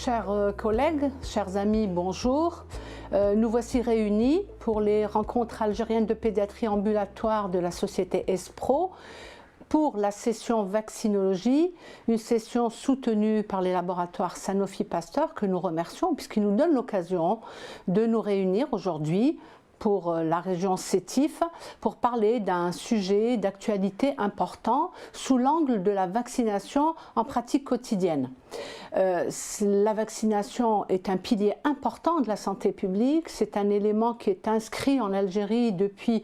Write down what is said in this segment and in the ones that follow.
Chers collègues, chers amis, bonjour. Nous voici réunis pour les rencontres algériennes de pédiatrie ambulatoire de la société ESPRO pour la session vaccinologie, une session soutenue par les laboratoires Sanofi Pasteur que nous remercions puisqu'ils nous donnent l'occasion de nous réunir aujourd'hui pour la région Sétif pour parler d'un sujet d'actualité important sous l'angle de la vaccination en pratique quotidienne. La vaccination est un pilier important de la santé publique, c'est un élément qui est inscrit en Algérie depuis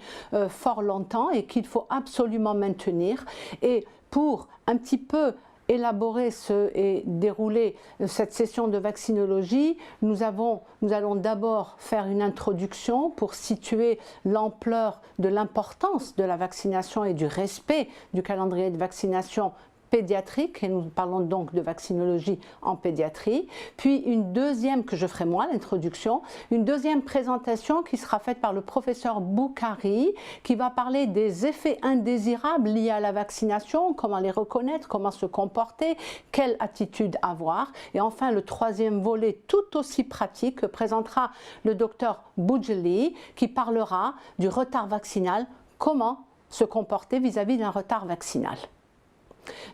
fort longtemps et qu'il faut absolument maintenir. Et pour un petit peu élaborer et dérouler cette session de vaccinologie, nous allons d'abord faire une introduction pour situer l'ampleur de l'importance de la vaccination et du respect du calendrier de vaccination pédiatrique, et nous parlons donc de vaccinologie en pédiatrie, puis une deuxième, que je ferai moi, l'introduction, une deuxième présentation qui sera faite par le professeur Boukari, qui va parler des effets indésirables liés à la vaccination, comment les reconnaître, comment se comporter, quelle attitude avoir, et enfin le troisième volet tout aussi pratique que présentera le docteur Boudjeli, qui parlera du retard vaccinal, comment se comporter vis-à-vis d'un retard vaccinal.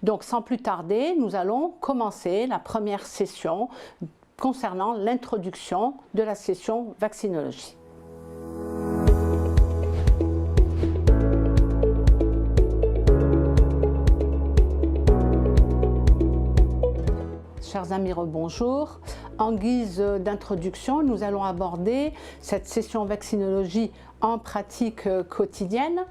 Donc sans plus tarder, nous allons commencer la première session concernant l'introduction de la session vaccinologie. Chers amis, rebonjour. En guise d'introduction, nous allons aborder cette session vaccinologie en pratique quotidienne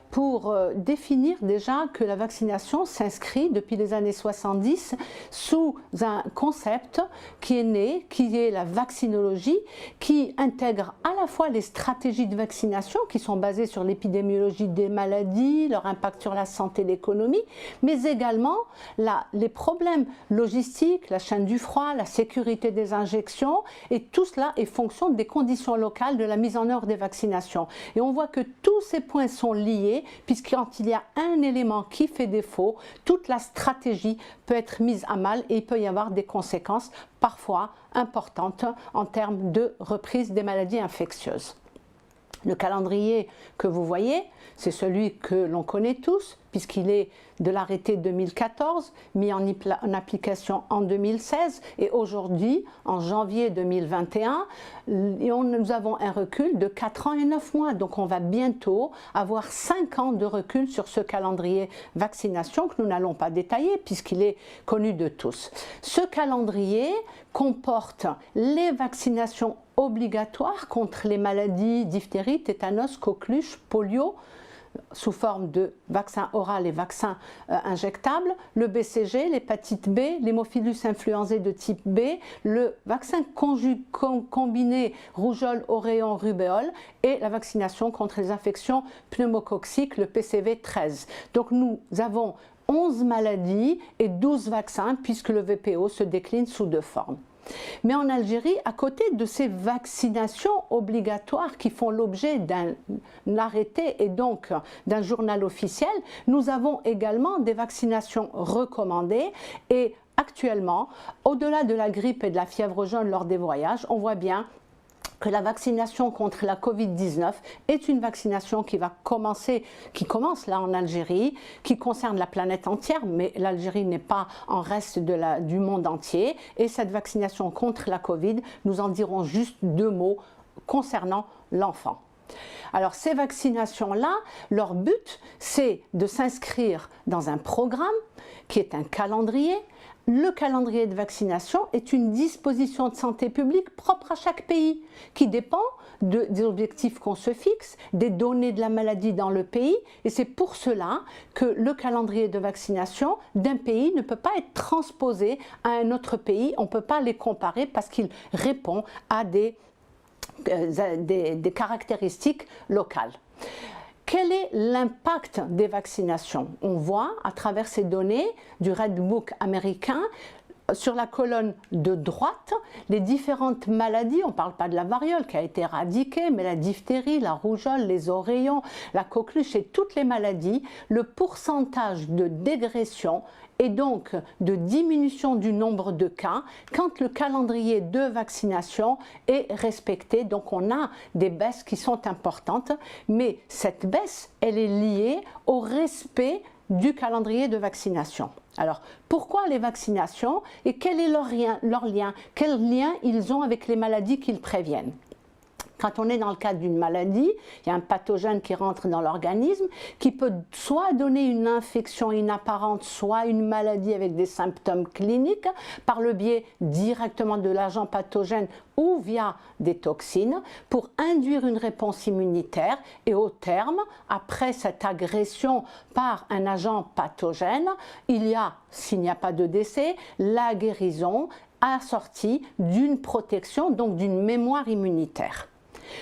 pour définir déjà que la vaccination s'inscrit depuis les années 70 sous un concept qui est né, qui est la vaccinologie, qui intègre à la fois les stratégies de vaccination qui sont basées sur l'épidémiologie des maladies, leur impact sur la santé et l'économie, mais également les problèmes logistiques, la chaîne du froid, la sécurité des injections, et tout cela est fonction des conditions locales de la mise en œuvre des vaccinations. Et on voit que tous ces points sont liés, puisque quand il y a un élément qui fait défaut, toute la stratégie peut être mise à mal et il peut y avoir des conséquences parfois importantes en termes de reprise des maladies infectieuses. Le calendrier que vous voyez, c'est celui que l'on connaît tous, puisqu'il est de l'arrêté 2014, mis en application en 2016, et aujourd'hui, en janvier 2021, nous avons un recul de 4 ans et 9 mois. Donc on va bientôt avoir 5 ans de recul sur ce calendrier vaccination que nous n'allons pas détailler, puisqu'il est connu de tous. Ce calendrier comporte les vaccinations obligatoires contre les maladies diphtérie, tétanos, coqueluche, polio, sous forme de vaccin oral et vaccin injectable, le BCG, l'hépatite B, l'hémophilus influenzae de type B, le vaccin combiné rougeole, auréon, rubéole et la vaccination contre les infections pneumococciques, le PCV 13. Donc nous avons 11 maladies et 12 vaccins puisque le VPO se décline sous 2 formes. Mais en Algérie, à côté de ces vaccinations obligatoires qui font l'objet d'un arrêté et donc d'un journal officiel, nous avons également des vaccinations recommandées et actuellement, au-delà de la grippe et de la fièvre jaune lors des voyages, on voit bien que la vaccination contre la Covid-19 est une vaccination qui commence là en Algérie, qui concerne la planète entière, mais l'Algérie n'est pas en reste du monde entier. Et cette vaccination contre la Covid, nous en dirons juste 2 mots concernant l'enfant. Alors ces vaccinations-là, leur but, c'est de s'inscrire dans un programme qui est un calendrier. Le calendrier de vaccination est une disposition de santé publique propre à chaque pays, qui dépend des objectifs qu'on se fixe, des données de la maladie dans le pays, et c'est pour cela que le calendrier de vaccination d'un pays ne peut pas être transposé à un autre pays, on ne peut pas les comparer parce qu'il répond à des caractéristiques locales. Quel est l'impact des vaccinations? On voit à travers ces données du Red Book américain Sur la colonne de droite, les différentes maladies, on ne parle pas de la variole qui a été éradiquée, mais la diphtérie, la rougeole, les oreillons, la coqueluche et toutes les maladies, le pourcentage de dégression et donc de diminution du nombre de cas quand le calendrier de vaccination est respecté. Donc on a des baisses qui sont importantes, mais cette baisse, elle est liée au respect du calendrier de vaccination. Alors, pourquoi les vaccinations et quel est leur lien? Quel lien ils ont avec les maladies qu'ils préviennent? Quand on est dans le cadre d'une maladie, il y a un pathogène qui rentre dans l'organisme qui peut soit donner une infection inapparente, soit une maladie avec des symptômes cliniques par le biais directement de l'agent pathogène ou via des toxines pour induire une réponse immunitaire et au terme, après cette agression par un agent pathogène, il y a, s'il n'y a pas de décès, la guérison assortie d'une protection, donc d'une mémoire immunitaire.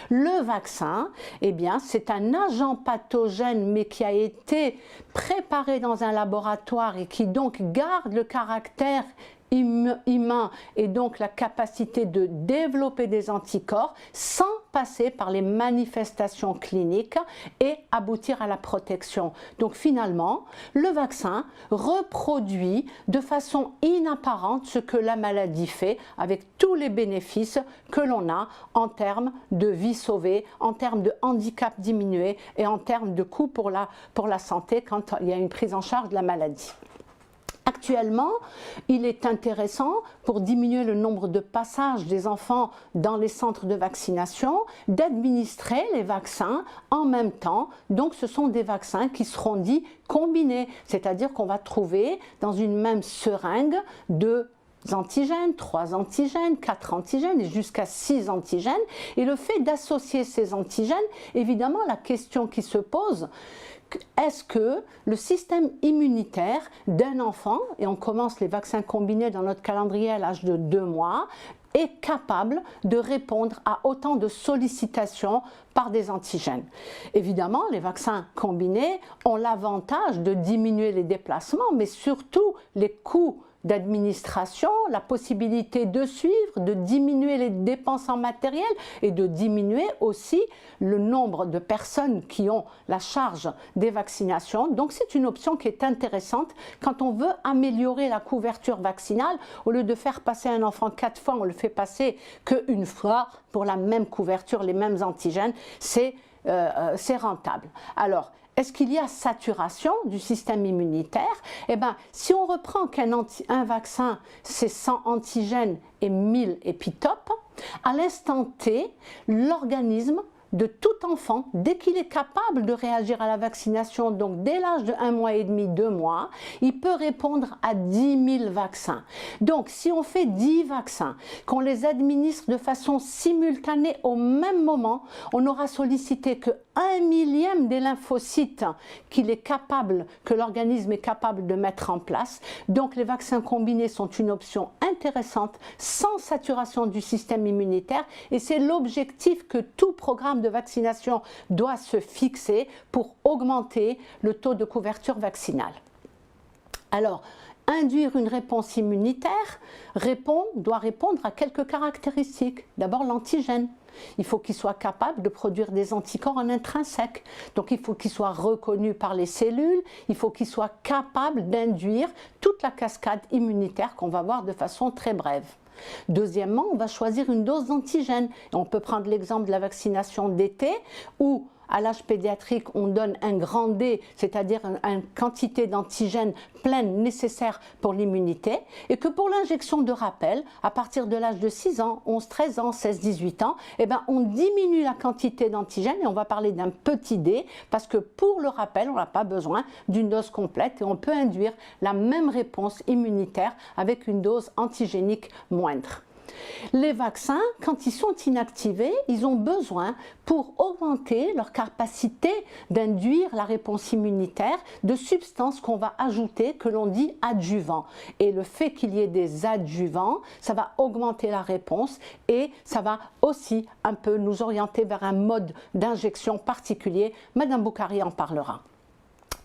Le vaccin, eh bien, c'est un agent pathogène mais qui a été préparé dans un laboratoire et qui donc garde le caractère humain et donc la capacité de développer des anticorps sans passer par les manifestations cliniques et aboutir à la protection. Donc finalement, le vaccin reproduit de façon inapparente ce que la maladie fait avec tous les bénéfices que l'on a en termes de vie sauvée, en termes de handicap diminué et en termes de coût pour la santé quand il y a une prise en charge de la maladie. Actuellement, il est intéressant, pour diminuer le nombre de passages des enfants dans les centres de vaccination, d'administrer les vaccins en même temps. Donc ce sont des vaccins qui seront dits combinés, c'est-à-dire qu'on va trouver dans une même seringue 2 antigènes, 3 antigènes, 4 antigènes et jusqu'à 6 antigènes. Et le fait d'associer ces antigènes, évidemment la question qui se pose, est-ce que le système immunitaire d'un enfant, et on commence les vaccins combinés dans notre calendrier à l'âge de 2 mois, est capable de répondre à autant de sollicitations par des antigènes? Évidemment, les vaccins combinés ont l'avantage de diminuer les déplacements, mais surtout les coûts d'administration, la possibilité de suivre, de diminuer les dépenses en matériel et de diminuer aussi le nombre de personnes qui ont la charge des vaccinations. Donc c'est une option qui est intéressante quand on veut améliorer la couverture vaccinale. Au lieu de faire passer un enfant 4 fois, on le fait passer qu'une fois pour la même couverture, les mêmes antigènes. C'est rentable. Alors, est-ce qu'il y a saturation du système immunitaire? Eh bien, si on reprend qu'un vaccin, c'est 100 antigènes et 1000 épitopes, à l'instant T, l'organisme de tout enfant, dès qu'il est capable de réagir à la vaccination, donc dès l'âge de 1 mois et demi, 2 mois, il peut répondre à 10 000 vaccins. Donc si on fait 10 vaccins, qu'on les administre de façon simultanée au même moment, on n'aura sollicité que 1/1000 des lymphocytes que l'organisme est capable de mettre en place. Donc les vaccins combinés sont une option intéressante, sans saturation du système immunitaire, et c'est l'objectif que tout programme de vaccination doit se fixer pour augmenter le taux de couverture vaccinale. Alors, induire une réponse immunitaire doit répondre à quelques caractéristiques. D'abord l'antigène. Il faut qu'il soit capable de produire des anticorps en intrinsèque. Donc il faut qu'il soit reconnu par les cellules, il faut qu'il soit capable d'induire toute la cascade immunitaire qu'on va voir de façon très brève. Deuxièmement, on va choisir une dose d'antigène. On peut prendre l'exemple de la vaccination d'été où à l'âge pédiatrique, on donne un grand D, c'est-à-dire une quantité d'antigènes pleine nécessaire pour l'immunité, et que pour l'injection de rappel, à partir de l'âge de 6 ans, 11, 13 ans, 16, 18 ans, eh ben, on diminue la quantité d'antigènes et on va parler d'un petit D, parce que pour le rappel, on n'a pas besoin d'une dose complète et on peut induire la même réponse immunitaire avec une dose antigénique moindre. Les vaccins, quand ils sont inactivés, ils ont besoin, pour augmenter leur capacité d'induire la réponse immunitaire, de substances qu'on va ajouter, que l'on dit adjuvants. Et le fait qu'il y ait des adjuvants, ça va augmenter la réponse et ça va aussi un peu nous orienter vers un mode d'injection particulier. Madame Boukari en parlera.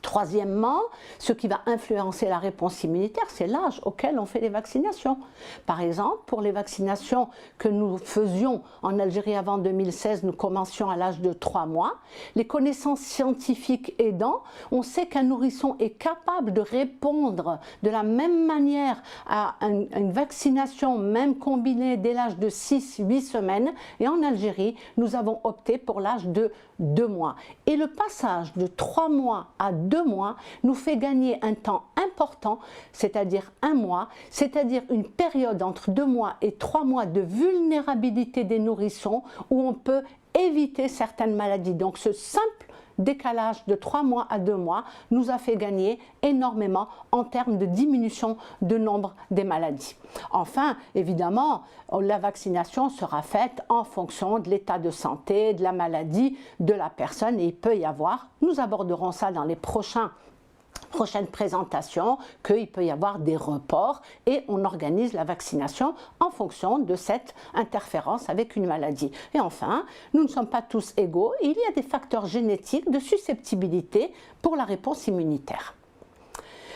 Troisièmement, ce qui va influencer la réponse immunitaire, c'est l'âge auquel on fait les vaccinations. Par exemple, pour les vaccinations que nous faisions en Algérie avant 2016, nous commencions à l'âge de 3 mois. Les connaissances scientifiques aidant, on sait qu'un nourrisson est capable de répondre de la même manière à une vaccination, même combinée dès l'âge de 6-8 semaines. Et en Algérie, nous avons opté pour l'âge de 2 mois. Et le passage de 3 mois à 2 mois nous fait gagner un temps important, c'est-à-dire 1 mois, c'est-à-dire une période entre 2 mois et 3 mois de vulnérabilité des nourrissons où on peut éviter certaines maladies. Donc ce simple décalage de 3 mois à 2 mois nous a fait gagner énormément en termes de diminution de nombre des maladies. Enfin, évidemment, la vaccination sera faite en fonction de l'état de santé, de la maladie de la personne et il peut y avoir, nous aborderons ça dans les prochaines présentations, qu'il peut y avoir des reports et on organise la vaccination en fonction de cette interférence avec une maladie. Et enfin, nous ne sommes pas tous égaux, il y a des facteurs génétiques de susceptibilité pour la réponse immunitaire.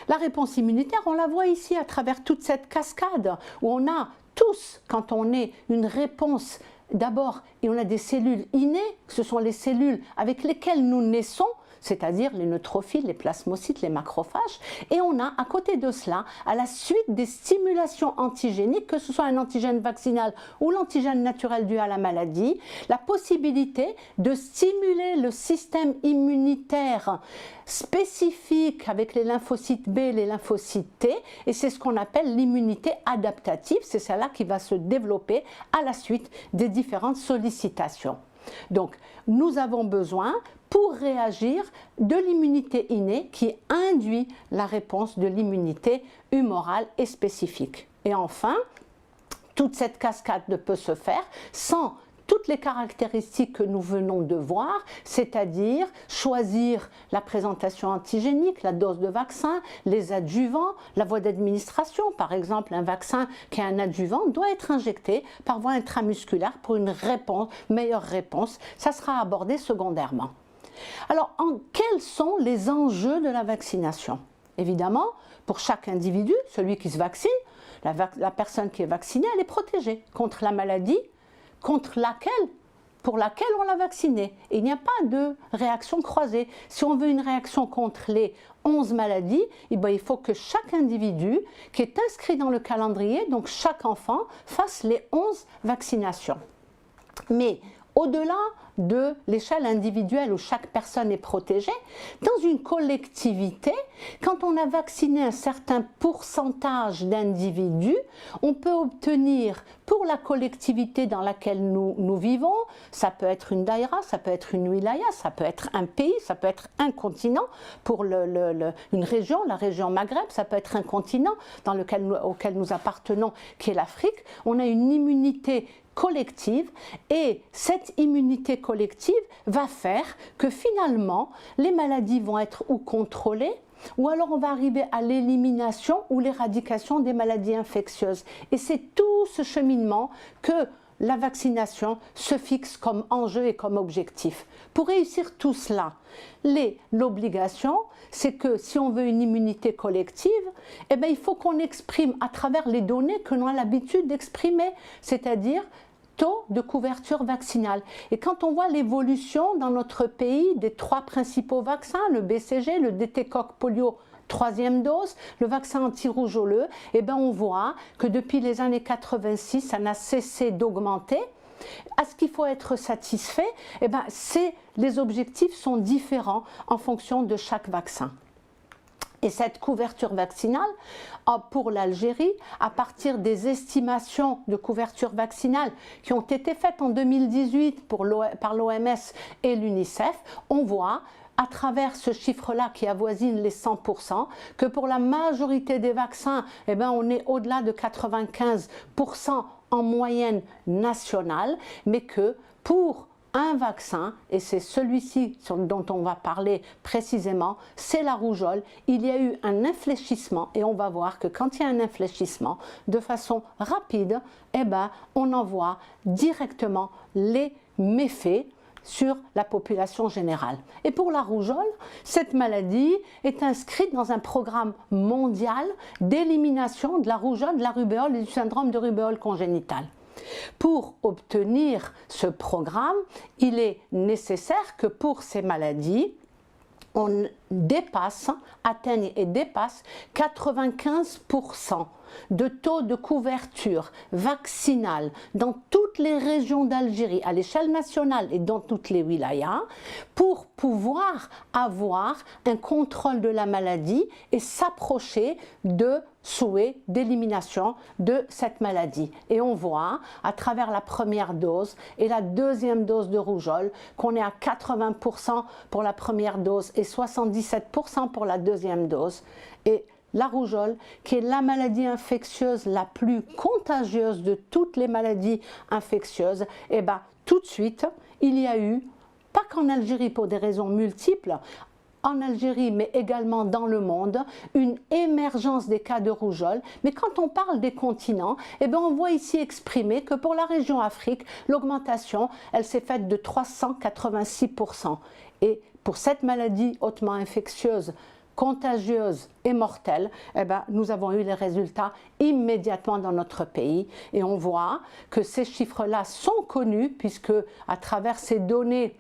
La réponse immunitaire, on la voit ici à travers toute cette cascade où on a tous, quand on est une réponse d'abord, et on a des cellules innées, ce sont les cellules avec lesquelles nous naissons, c'est-à-dire les neutrophiles, les plasmocytes, les macrophages. Et on a à côté de cela, à la suite des stimulations antigéniques, que ce soit un antigène vaccinal ou l'antigène naturel dû à la maladie, la possibilité de stimuler le système immunitaire spécifique avec les lymphocytes B et les lymphocytes T, et c'est ce qu'on appelle l'immunité adaptative, c'est celle-là qui va se développer à la suite des différentes sollicitations. Donc, nous avons besoin, pour réagir, de l'immunité innée qui induit la réponse de l'immunité humorale et spécifique. Et enfin, toute cette cascade ne peut se faire sans toutes les caractéristiques que nous venons de voir, c'est-à-dire choisir la présentation antigénique, la dose de vaccin, les adjuvants, la voie d'administration. Par exemple, un vaccin qui a un adjuvant doit être injecté par voie intramusculaire pour une meilleure réponse. Ça sera abordé secondairement. Alors, quels sont les enjeux de la vaccination? Évidemment, pour chaque individu, celui qui se vaccine, la personne qui est vaccinée, elle est protégée contre la maladie pour laquelle on l'a vacciné. Et il n'y a pas de réaction croisée. Si on veut une réaction contre les 11 maladies, eh bien, il faut que chaque individu qui est inscrit dans le calendrier, donc chaque enfant, fasse les 11 vaccinations. Mais au-delà de l'échelle individuelle où chaque personne est protégée, dans une collectivité, quand on a vacciné un certain pourcentage d'individus, on peut obtenir pour la collectivité dans laquelle nous vivons, ça peut être une daïra, ça peut être une wilaya, ça peut être un pays, ça peut être un continent, pour une région, la région Maghreb, ça peut être un continent auquel nous appartenons, qui est l'Afrique. On a une immunité collective et cette immunité collective va faire que finalement les maladies vont être ou contrôlées ou alors on va arriver à l'élimination ou l'éradication des maladies infectieuses. Et c'est tout ce cheminement que la vaccination se fixe comme enjeu et comme objectif. Pour réussir tout cela, l'obligation, c'est que si on veut une immunité collective, eh bien, il faut qu'on exprime à travers les données que l'on a l'habitude d'exprimer, c'est-à-dire taux de couverture vaccinale. Et quand on voit l'évolution dans notre pays des 3 principaux vaccins, le BCG, le DT-Coq polio, 3e dose, le vaccin anti-rougeoleux, eh bien on voit que depuis les années 86, ça n'a cessé d'augmenter. À ce qu'il faut être satisfait, eh bien, les objectifs sont différents en fonction de chaque vaccin. Et cette couverture vaccinale, pour l'Algérie, à partir des estimations de couverture vaccinale qui ont été faites en 2018 par l'OMS et l'UNICEF, on voit à travers ce chiffre-là qui avoisine les 100%, que pour la majorité des vaccins, eh bien, on est au-delà de 95% en moyenne nationale, mais que pour un vaccin, et c'est celui-ci dont on va parler précisément, c'est la rougeole. Il y a eu un infléchissement et on va voir que quand il y a un infléchissement, de façon rapide, eh ben, on en voit directement les méfaits sur la population générale. Et pour la rougeole, cette maladie est inscrite dans un programme mondial d'élimination de la rougeole, de la rubéole et du syndrome de rubéole congénitale. Pour obtenir ce programme, il est nécessaire que pour ces maladies, on atteigne et dépasse 95% de taux de couverture vaccinale dans toutes les régions d'Algérie, à l'échelle nationale et dans toutes les wilayas, pour pouvoir avoir un contrôle de la maladie et s'approcher de souhait d'élimination de cette maladie. Et on voit à travers la première dose et la deuxième dose de rougeole qu'on est à 80% pour la première dose et 77% pour la deuxième dose. Et la rougeole, qui est la maladie infectieuse la plus contagieuse de toutes les maladies infectieuses, et bien tout de suite, il y a eu, pas qu'en Algérie pour des raisons multiples, en Algérie mais également dans le monde, une émergence des cas de rougeole. Mais quand on parle des continents, eh bien on voit ici exprimer que pour la région Afrique, l'augmentation, elle s'est faite de 386%. Et pour cette maladie hautement infectieuse, contagieuse et mortelle, eh ben, nous avons eu les résultats immédiatement dans notre pays. Et on voit que ces chiffres-là sont connus puisque à travers ces données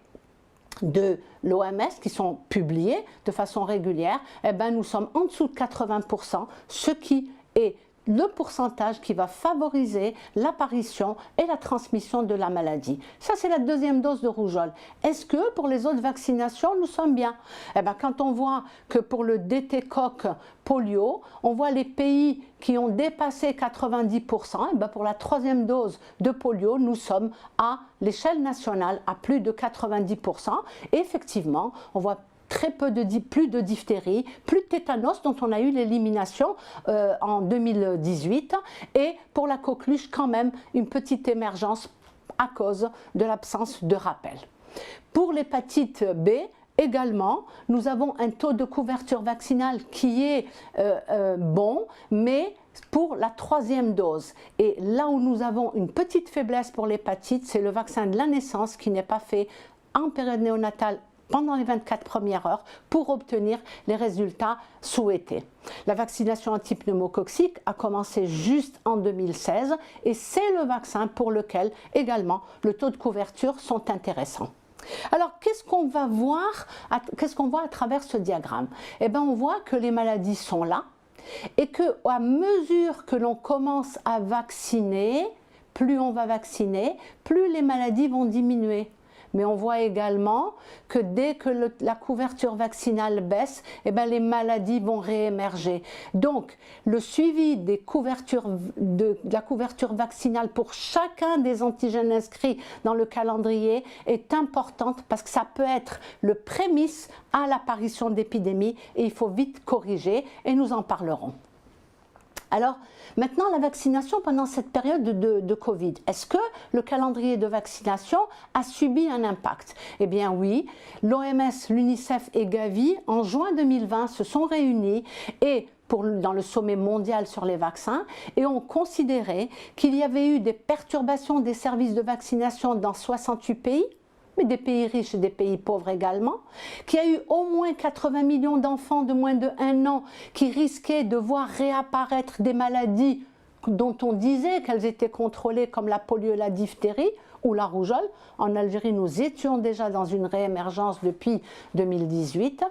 de l'OMS qui sont publiées de façon régulière, eh ben, nous sommes en dessous de 80%, ce qui est le pourcentage qui va favoriser l'apparition et la transmission de la maladie. Ça, c'est la deuxième dose de rougeole. Est-ce que pour les autres vaccinations, nous sommes bien? Eh bien, quand on voit que pour le DT-Coq polio, on voit les pays qui ont dépassé 90%, eh bien, pour la troisième dose de polio, nous sommes à l'échelle nationale à plus de 90%. Et effectivement, on voit plus de diphtérie, plus de tétanos dont on a eu l'élimination en 2018 et pour la coqueluche quand même une petite émergence à cause de l'absence de rappel. Pour l'hépatite B, également, nous avons un taux de couverture vaccinale qui est bon, mais pour la troisième dose. Et là où nous avons une petite faiblesse pour l'hépatite, c'est le vaccin de la naissance qui n'est pas fait en période néonatale pendant les 24 premières heures pour obtenir les résultats souhaités. La vaccination antipneumococcique a commencé juste en 2016 et c'est le vaccin pour lequel également le taux de couverture sont intéressants. Alors, qu'est-ce qu'on va voir, qu'est-ce qu'on voit à travers ce diagramme? Eh bien, on voit que les maladies sont là et qu'à mesure que l'on commence à vacciner, plus on va vacciner, plus les maladies vont diminuer. Mais on voit également que dès que la couverture vaccinale baisse, eh bien les maladies vont réémerger. Donc, le suivi des de la couverture vaccinale pour chacun des antigènes inscrits dans le calendrier est importante parce que ça peut être le prémisse à l'apparition d'épidémies et il faut vite corriger et nous en parlerons. Alors, maintenant, la vaccination pendant cette période de Covid. Est-ce que le calendrier de vaccination a subi un impact? Eh bien oui, l'OMS, l'UNICEF et Gavi, en juin 2020, se sont réunis et dans le sommet mondial sur les vaccins et ont considéré qu'il y avait eu des perturbations des services de vaccination dans 68 pays, mais des pays riches et des pays pauvres également, qu'il y a eu au moins 80 millions d'enfants de moins de 1 an qui risquaient de voir réapparaître des maladies dont on disait qu'elles étaient contrôlées comme la polio et la diphtérie ou la rougeole. En Algérie, nous étions déjà dans une réémergence depuis 2018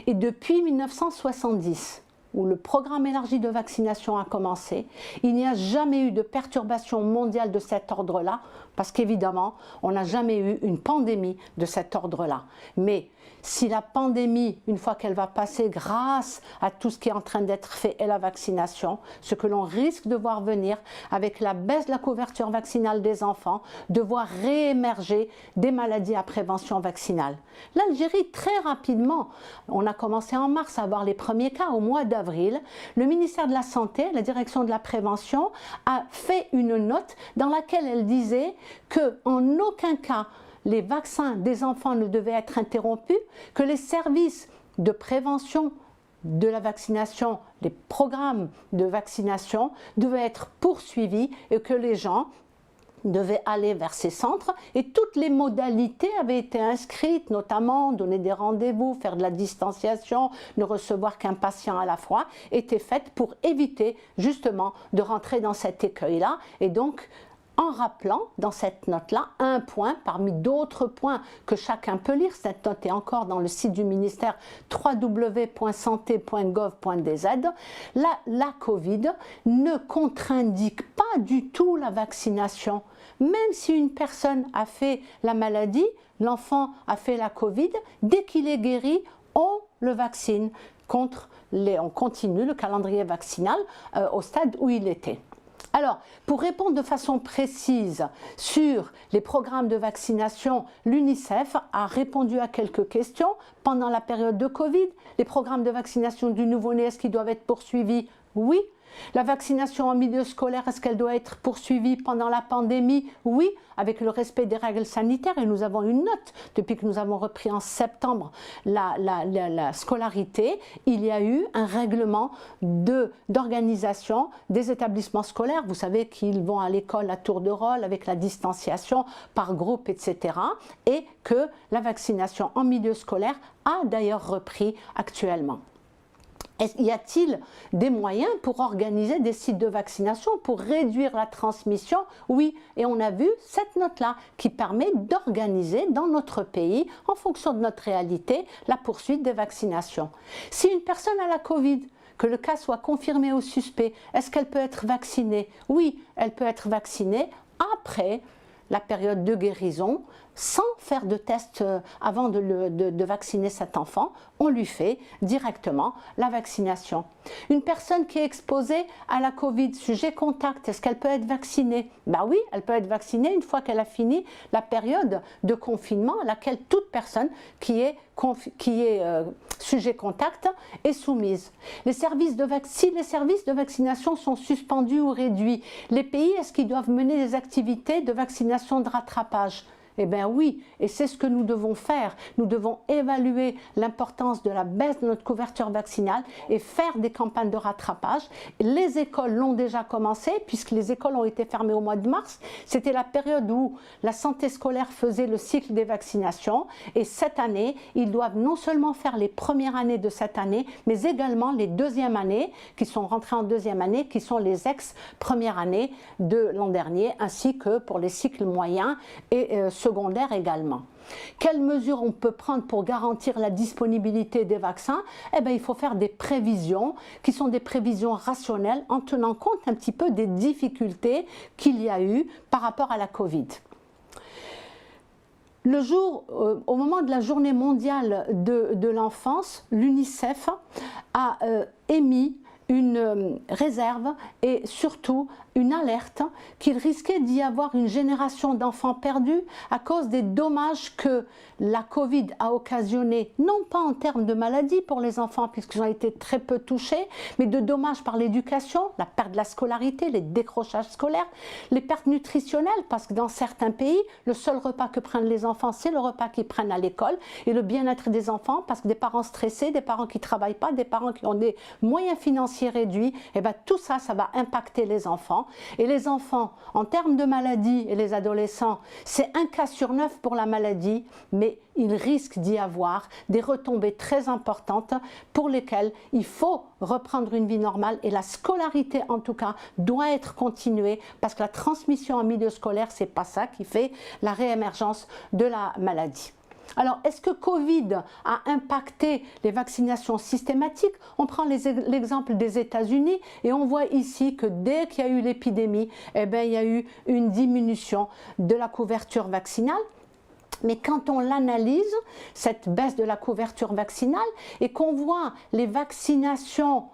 et depuis 1970. Où le programme élargi de vaccination a commencé, il n'y a jamais eu de perturbation mondiale de cet ordre-là, parce qu'évidemment, on n'a jamais eu une pandémie de cet ordre-là. Mais si la pandémie, une fois qu'elle va passer grâce à tout ce qui est en train d'être fait et la vaccination, ce que l'on risque de voir venir avec la baisse de la couverture vaccinale des enfants, de voir réémerger des maladies à prévention vaccinale. L'Algérie, très rapidement, on a commencé en mars à avoir les premiers cas au mois d'avril. Le ministère de la Santé, la direction de la prévention, a fait une note dans laquelle elle disait qu'en aucun cas, les vaccins des enfants ne devaient être interrompus, que les services de prévention de la vaccination, les programmes de vaccination devaient être poursuivis et que les gens devaient aller vers ces centres et toutes les modalités avaient été inscrites, notamment donner des rendez-vous, faire de la distanciation, ne recevoir qu'un patient à la fois, étaient faites pour éviter justement de rentrer dans cet écueil-là. Et donc, en rappelant dans cette note-là un point parmi d'autres points que chacun peut lire, cette note est encore dans le site du ministère www.santé.gov.dz, la Covid ne contre-indique pas du tout la vaccination. Même si une personne a fait la maladie, l'enfant a fait la Covid, dès qu'il est guéri, on le vaccine. On continue le calendrier vaccinal au stade où il était. Alors, pour répondre de façon précise sur les programmes de vaccination, l'UNICEF a répondu à quelques questions. Pendant la période de Covid, les programmes de vaccination du nouveau-né, est-ce qu'ils doivent être poursuivis? Oui. La vaccination en milieu scolaire, est-ce qu'elle doit être poursuivie pendant la pandémie? Oui, avec le respect des règles sanitaires. Et nous avons une note, depuis que nous avons repris en septembre la scolarité, il y a eu un règlement d'organisation des établissements scolaires. Vous savez qu'ils vont à l'école à tour de rôle, avec la distanciation par groupe, etc. Et que la vaccination en milieu scolaire a d'ailleurs repris actuellement. Y a-t-il des moyens pour organiser des sites de vaccination, pour réduire la transmission? Oui, et on a vu cette note-là qui permet d'organiser dans notre pays, en fonction de notre réalité, la poursuite des vaccinations. Si une personne a la Covid, que le cas soit confirmé ou suspect, est-ce qu'elle peut être vaccinée? Oui, elle peut être vaccinée après la période de guérison, sans faire de test avant de vacciner cet enfant, on lui fait directement la vaccination. Une personne qui est exposée à la Covid, sujet contact, est-ce qu'elle peut être vaccinée? Ben oui, elle peut être vaccinée une fois qu'elle a fini la période de confinement à laquelle toute personne qui est sujet contact est soumise. Si les services de vaccination sont suspendus ou réduits, les pays, est-ce qu'ils doivent mener des activités de vaccination de rattrapage? Eh bien oui, et c'est ce que nous devons faire. Nous devons évaluer l'importance de la baisse de notre couverture vaccinale et faire des campagnes de rattrapage. Les écoles l'ont déjà commencé, puisque les écoles ont été fermées au mois de mars. C'était la période où la santé scolaire faisait le cycle des vaccinations. Et cette année, ils doivent non seulement faire les premières années de cette année, mais également les deuxièmes années, qui sont rentrées en deuxième année, qui sont les ex-premières années de l'an dernier, ainsi que pour les cycles moyens et secondaires également. Quelles mesures on peut prendre pour garantir la disponibilité des vaccins? Eh bien, il faut faire des prévisions qui sont des prévisions rationnelles en tenant compte un petit peu des difficultés qu'il y a eu par rapport à la Covid. Au moment de la journée mondiale de l'enfance, l'UNICEF a émis une réserve et surtout une alerte qu'il risquait d'y avoir une génération d'enfants perdus à cause des dommages que la Covid a occasionnés, non pas en termes de maladies pour les enfants puisqu'ils ont été très peu touchés, mais de dommages par l'éducation, la perte de la scolarité, les décrochages scolaires, les pertes nutritionnelles parce que dans certains pays, le seul repas que prennent les enfants, c'est le repas qu'ils prennent à l'école et le bien-être des enfants parce que des parents stressés, des parents qui ne travaillent pas, des parents qui ont des moyens financiers réduits, et bien tout ça, ça va impacter les enfants. Et les enfants, en termes de maladie et les adolescents, c'est 1 cas sur 9 pour la maladie, mais il risque d'y avoir des retombées très importantes pour lesquelles il faut reprendre une vie normale et la scolarité en tout cas doit être continuée parce que la transmission en milieu scolaire, c'est pas ça qui fait la réémergence de la maladie. Alors, est-ce que Covid a impacté les vaccinations systématiques? On prend l'exemple des États-Unis et on voit ici que dès qu'il y a eu l'épidémie, eh bien, il y a eu une diminution de la couverture vaccinale. Mais quand on l'analyse, cette baisse de la couverture vaccinale, et qu'on voit les vaccinations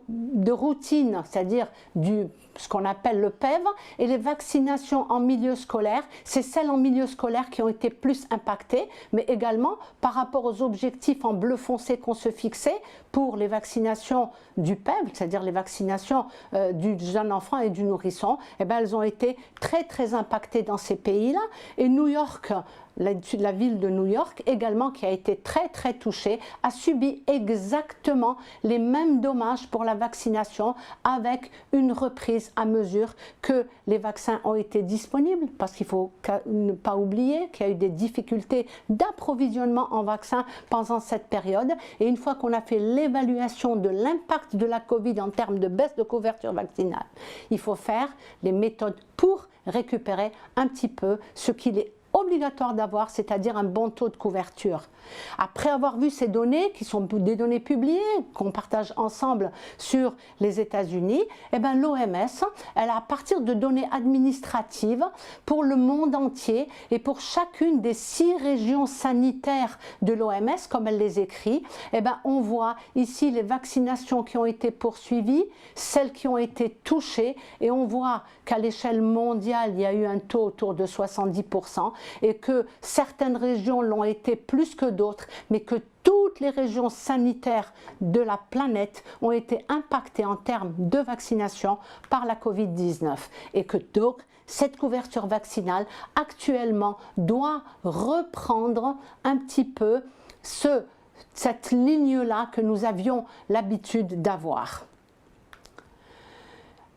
de routine, c'est-à-dire ce qu'on appelle le PEV, et les vaccinations en milieu scolaire, c'est celles en milieu scolaire qui ont été plus impactées, mais également par rapport aux objectifs en bleu foncé qu'on se fixait pour les vaccinations du PEV, c'est-à-dire les vaccinations du jeune enfant et du nourrisson, eh bien, elles ont été très très impactées dans ces pays-là. Et New York la ville de New York, également qui a été très très touchée, a subi exactement les mêmes dommages pour la vaccination, avec une reprise à mesure que les vaccins ont été disponibles, parce qu'il faut ne pas oublier qu'il y a eu des difficultés d'approvisionnement en vaccins pendant cette période. Et une fois qu'on a fait l'évaluation de l'impact de la Covid en termes de baisse de couverture vaccinale, il faut faire les méthodes pour récupérer un petit peu ce qu'il est obligatoire d'avoir, c'est-à-dire un bon taux de couverture. Après avoir vu ces données, qui sont des données publiées, qu'on partage ensemble sur les États-Unis, eh ben, l'OMS, elle a à partir de données administratives pour le monde entier et pour chacune des 6 régions sanitaires de l'OMS, comme elle les écrit, eh ben, on voit ici les vaccinations qui ont été poursuivies, celles qui ont été touchées, et on voit qu'à l'échelle mondiale, il y a eu un taux autour de 70%, et que certaines régions l'ont été plus que d'autres, mais que toutes les régions sanitaires de la planète ont été impactées en termes de vaccination par la Covid-19, et que donc cette couverture vaccinale actuellement doit reprendre un petit peu cette ligne-là que nous avions l'habitude d'avoir.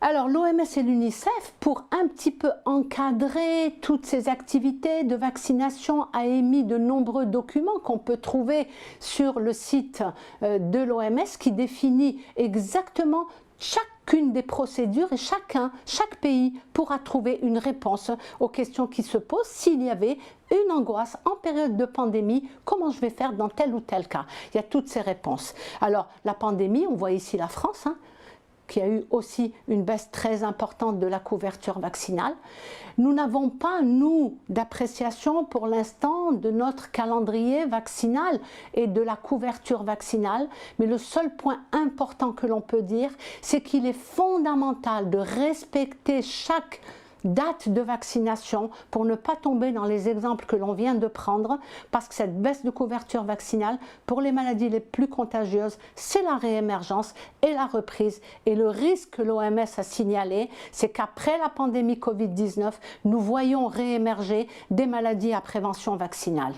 Alors l'OMS et l'UNICEF, pour un petit peu encadrer toutes ces activités de vaccination, a émis de nombreux documents qu'on peut trouver sur le site de l'OMS, qui définit exactement chacune des procédures, et chaque pays pourra trouver une réponse aux questions qui se posent s'il y avait une angoisse en période de pandémie. Comment je vais faire dans tel ou tel cas? Il y a toutes ces réponses. Alors la pandémie, on voit ici la France, qui a eu aussi une baisse très importante de la couverture vaccinale. Nous n'avons pas, nous, d'appréciation pour l'instant de notre calendrier vaccinal et de la couverture vaccinale, mais le seul point important que l'on peut dire, c'est qu'il est fondamental de respecter chaque date de vaccination pour ne pas tomber dans les exemples que l'on vient de prendre, parce que cette baisse de couverture vaccinale pour les maladies les plus contagieuses, c'est la réémergence et la reprise. Et le risque que l'OMS a signalé, c'est qu'après la pandémie Covid-19, nous voyons réémerger des maladies à prévention vaccinale.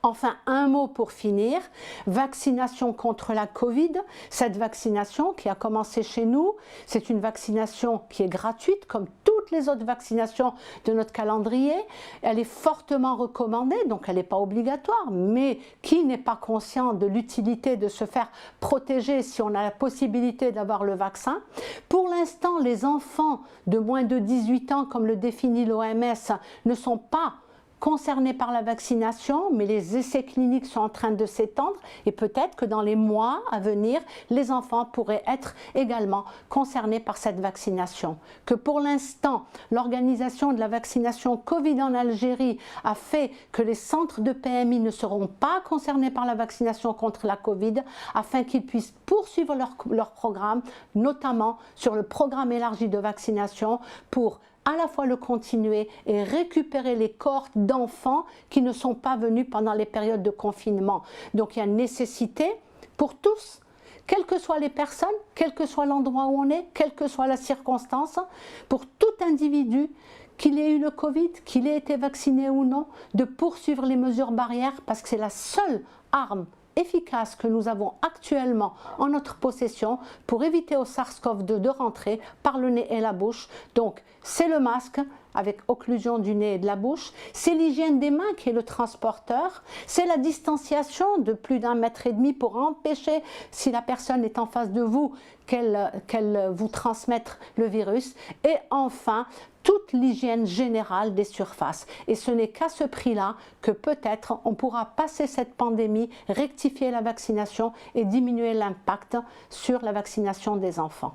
Enfin, un mot pour finir, vaccination contre la Covid. Cette vaccination qui a commencé chez nous, c'est une vaccination qui est gratuite comme toutes les autres vaccinations de notre calendrier. Elle est fortement recommandée, donc elle n'est pas obligatoire, mais qui n'est pas conscient de l'utilité de se faire protéger si on a la possibilité d'avoir le vaccin? Pour l'instant, les enfants de moins de 18 ans, comme le définit l'OMS, ne sont pas concernés par la vaccination, mais les essais cliniques sont en train de s'étendre, et peut-être que dans les mois à venir, les enfants pourraient être également concernés par cette vaccination. Que pour l'instant, l'organisation de la vaccination Covid en Algérie a fait que les centres de PMI ne seront pas concernés par la vaccination contre la Covid, afin qu'ils puissent poursuivre leur programme, notamment sur le programme élargi de vaccination, pour à la fois le continuer et récupérer les cohortes d'enfants qui ne sont pas venus pendant les périodes de confinement. Donc il y a nécessité pour tous, quelles que soient les personnes, quel que soit l'endroit où on est, quelle que soit la circonstance, pour tout individu, qu'il ait eu le Covid, qu'il ait été vacciné ou non, de poursuivre les mesures barrières, parce que c'est la seule arme efficace que nous avons actuellement en notre possession pour éviter au SARS-CoV-2 de rentrer par le nez et la bouche. Donc c'est le masque avec occlusion du nez et de la bouche, c'est l'hygiène des mains qui est le transporteur, c'est la distanciation de plus d'1,5 mètre pour empêcher, si la personne est en face de vous, qu'elle vous transmette le virus, et enfin toute l'hygiène générale des surfaces. Et ce n'est qu'à ce prix-là que peut-être on pourra passer cette pandémie, rectifier la vaccination et diminuer l'impact sur la vaccination des enfants.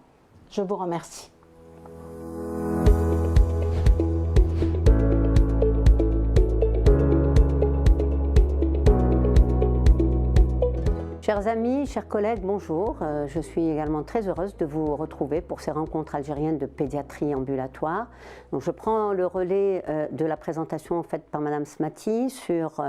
Je vous remercie. Chers Chers amis, chers collègues, bonjour. Je suis également très heureuse de vous retrouver pour ces rencontres algériennes de pédiatrie ambulatoire. Donc, je prends le relais de la présentation faite par Madame Smati sur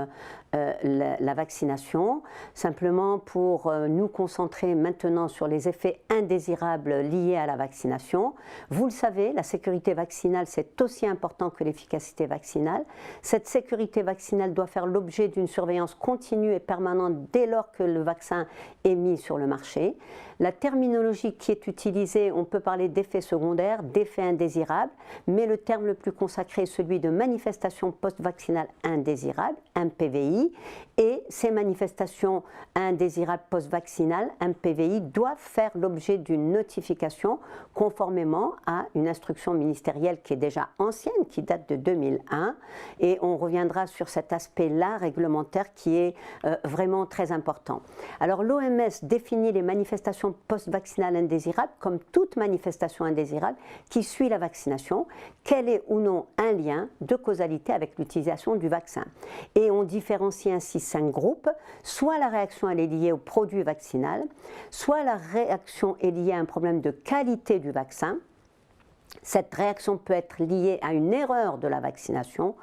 la vaccination, simplement pour nous concentrer maintenant sur les effets indésirables liés à la vaccination. Vous le savez, la sécurité vaccinale, c'est aussi important que l'efficacité vaccinale. Cette sécurité vaccinale doit faire l'objet d'une surveillance continue et permanente dès lors que le vaccin est mis sur le marché. La terminologie qui est utilisée, on peut parler d'effets secondaires, d'effets indésirables, mais le terme le plus consacré est celui de manifestations post-vaccinales indésirables, MPVI, et ces manifestations indésirables post-vaccinales, MPVI, doivent faire l'objet d'une notification conformément à une instruction ministérielle qui est déjà ancienne, qui date de 2001, et on reviendra sur cet aspect-là réglementaire qui est vraiment très important. Alors l'OMS définit les manifestations post-vaccinales indésirables comme toute manifestation indésirable qui suit la vaccination, quel est ou non un lien de causalité avec l'utilisation du vaccin. Et on différencie ainsi 5 groupes, soit la réaction elle est liée au produit vaccinal, soit la réaction est liée à un problème de qualité du vaccin. Cette réaction peut être liée à une erreur de la vaccination,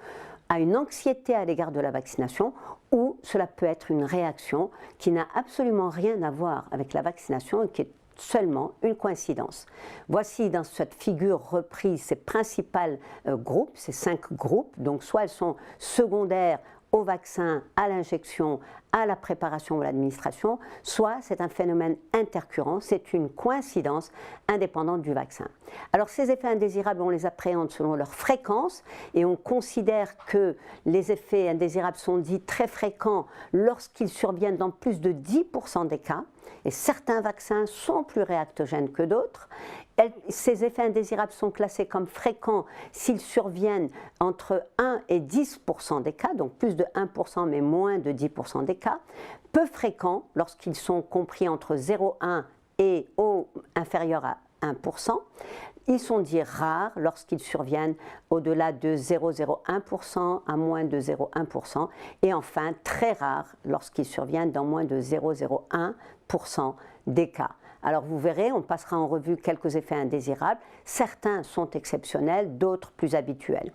à une anxiété à l'égard de la vaccination, ou cela peut être une réaction qui n'a absolument rien à voir avec la vaccination et qui est seulement une coïncidence. Voici dans cette figure reprise ces principaux groupes, ces 5 groupes, donc soit elles sont secondaires au vaccin, à l'injection, à la préparation ou à l'administration, soit c'est un phénomène intercurrent, c'est une coïncidence indépendante du vaccin. Alors ces effets indésirables, on les appréhende selon leur fréquence et on considère que les effets indésirables sont dits très fréquents lorsqu'ils surviennent dans plus de 10% des cas, et certains vaccins sont plus réactogènes que d'autres. Ces effets indésirables sont classés comme fréquents s'ils surviennent entre 1 et 10% des cas, donc plus de 1% mais moins de 10% des cas. Peu fréquents lorsqu'ils sont compris entre 0,1 et inférieur à 1%. Ils sont dits rares lorsqu'ils surviennent au-delà de 0,01% à moins de 0,1%. Et enfin, très rares lorsqu'ils surviennent dans moins de 0,01% des cas. Alors vous verrez, on passera en revue quelques effets indésirables. Certains sont exceptionnels, d'autres plus habituels.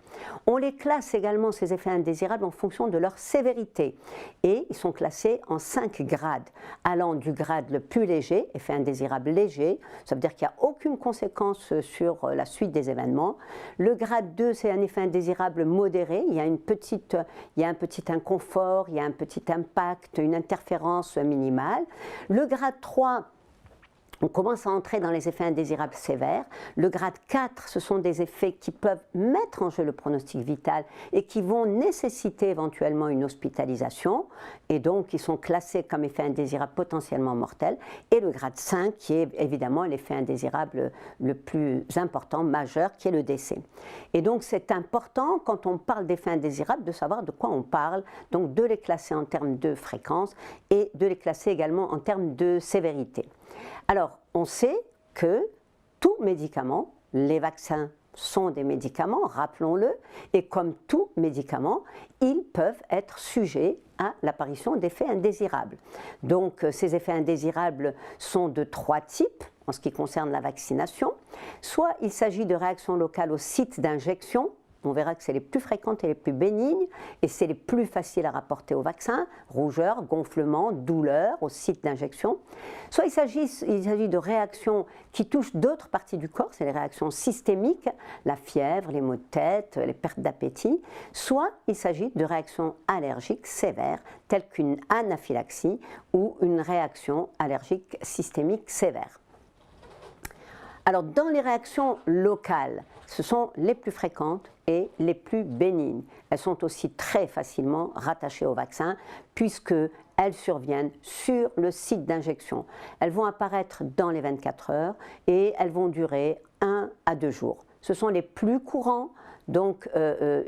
On les classe également, ces effets indésirables, en fonction de leur sévérité. Et ils sont classés en 5 grades, allant du grade le plus léger, effet indésirable léger, ça veut dire qu'il n'y a aucune conséquence sur la suite des événements. Le grade 2, c'est un effet indésirable modéré, il y a un petit inconfort, il y a un petit impact, une interférence minimale. Le grade 3, on commence à entrer dans les effets indésirables sévères. Le grade 4, ce sont des effets qui peuvent mettre en jeu le pronostic vital et qui vont nécessiter éventuellement une hospitalisation et donc ils sont classés comme effets indésirables potentiellement mortels. Et le grade 5 qui est évidemment l'effet indésirable le plus important, majeur, qui est le décès. Et donc c'est important quand on parle d'effets indésirables de savoir de quoi on parle, donc de les classer en termes de fréquence et de les classer également en termes de sévérité. Alors, on sait que tout médicament, les vaccins sont des médicaments, rappelons-le, et comme tout médicament, ils peuvent être sujets à l'apparition d'effets indésirables. Donc, ces effets indésirables sont de 3 types en ce qui concerne la vaccination. Soit il s'agit de réactions locales au site d'injection. On verra que c'est les plus fréquentes et les plus bénignes et c'est les plus faciles à rapporter au vaccin, rougeur, gonflement, douleur au site d'injection. Soit il s'agit de réactions qui touchent d'autres parties du corps, c'est les réactions systémiques, la fièvre, les maux de tête, les pertes d'appétit. Soit il s'agit de réactions allergiques sévères telles qu'une anaphylaxie ou une réaction allergique systémique sévère. Alors, dans les réactions locales, ce sont les plus fréquentes et les plus bénignes. Elles sont aussi très facilement rattachées au vaccin puisqu'elles surviennent sur le site d'injection. Elles vont apparaître dans les 24 heures et elles vont durer 1 à 2 jours. Ce sont les plus courants. Donc,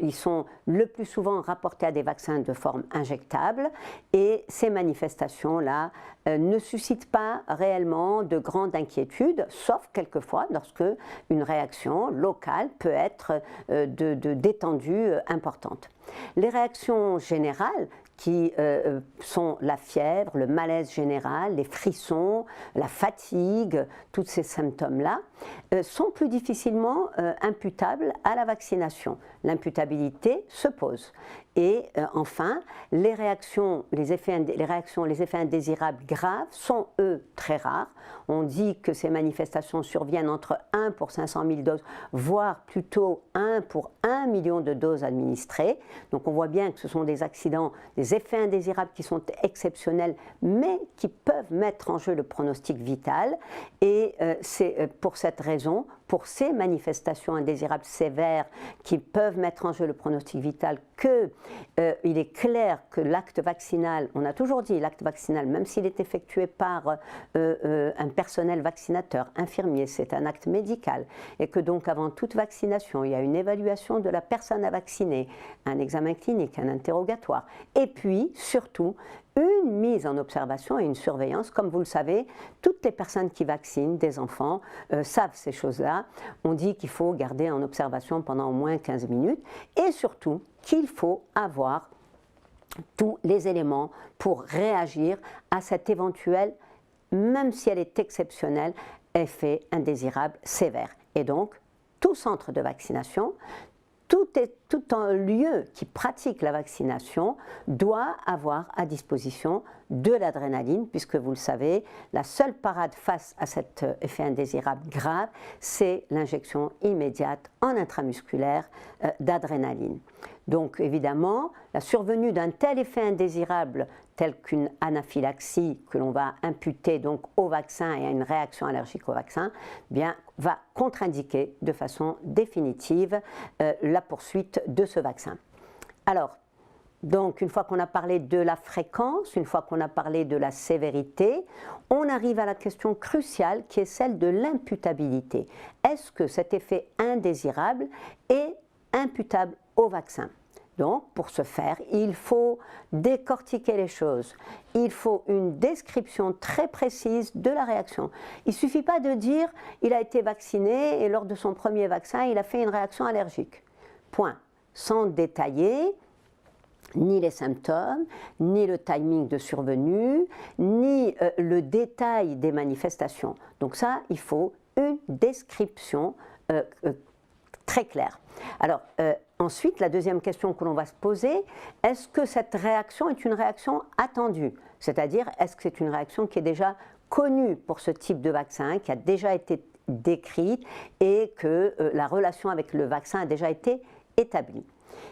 ils sont le plus souvent rapportés à des vaccins de forme injectable et ces manifestations-là ne suscitent pas réellement de grande inquiétude, sauf quelquefois lorsque une réaction locale peut être d'étendue importante. Les réactions générales qui sont la fièvre, le malaise général, les frissons, la fatigue, tous ces symptômes-là, sont plus difficilement imputables à la vaccination. L'imputabilité se pose. Et enfin, les effets indésirables graves sont, eux, très rares. On dit que ces manifestations surviennent entre 1 pour 500 000 doses, voire plutôt 1 pour 1 million de doses administrées. Donc on voit bien que ce sont des accidents, des effets indésirables qui sont exceptionnels, mais qui peuvent mettre en jeu le pronostic vital. Et c'est pour cette raison, pour ces manifestations indésirables sévères qui peuvent mettre en jeu le pronostic vital, qu'il est clair que l'acte vaccinal, on a toujours dit l'acte vaccinal, même s'il est effectué par un personnel vaccinateur, infirmier, c'est un acte médical, et que donc avant toute vaccination, il y a une évaluation de la personne à vacciner, un examen clinique, un interrogatoire, et puis surtout une mise en observation et une surveillance. Comme vous le savez, toutes les personnes qui vaccinent des enfants savent ces choses-là. On dit qu'il faut garder en observation pendant au moins 15 minutes et surtout qu'il faut avoir tous les éléments pour réagir à cet éventuel, même si elle est exceptionnelle, effet indésirable sévère. Et donc, tout centre de vaccination, tout un lieu qui pratique la vaccination doit avoir à disposition de l'adrénaline, puisque vous le savez, la seule parade face à cet effet indésirable grave, c'est l'injection immédiate en intramusculaire d'adrénaline. Donc évidemment, la survenue d'un tel effet indésirable, tel qu'une anaphylaxie que l'on va imputer donc au vaccin et à une réaction allergique au vaccin, bien, va contre-indiquer de façon définitive la poursuite de ce vaccin. Alors, donc une fois qu'on a parlé de la fréquence, une fois qu'on a parlé de la sévérité, on arrive à la question cruciale qui est celle de l'imputabilité. Est-ce que cet effet indésirable est imputable au vaccin? Donc, pour ce faire, il faut décortiquer les choses. Il faut une description très précise de la réaction. Il ne suffit pas de dire « il a été vacciné et lors de son premier vaccin, il a fait une réaction allergique ». Point. Sans détailler ni les symptômes, ni le timing de survenue, ni le détail des manifestations. Donc ça, il faut une description très claire. Alors, ensuite, la deuxième question que l'on va se poser, est-ce que cette réaction est une réaction attendue? C'est-à-dire, est-ce que c'est une réaction qui est déjà connue pour ce type de vaccin, qui a déjà été décrite et que la relation avec le vaccin a déjà été établie?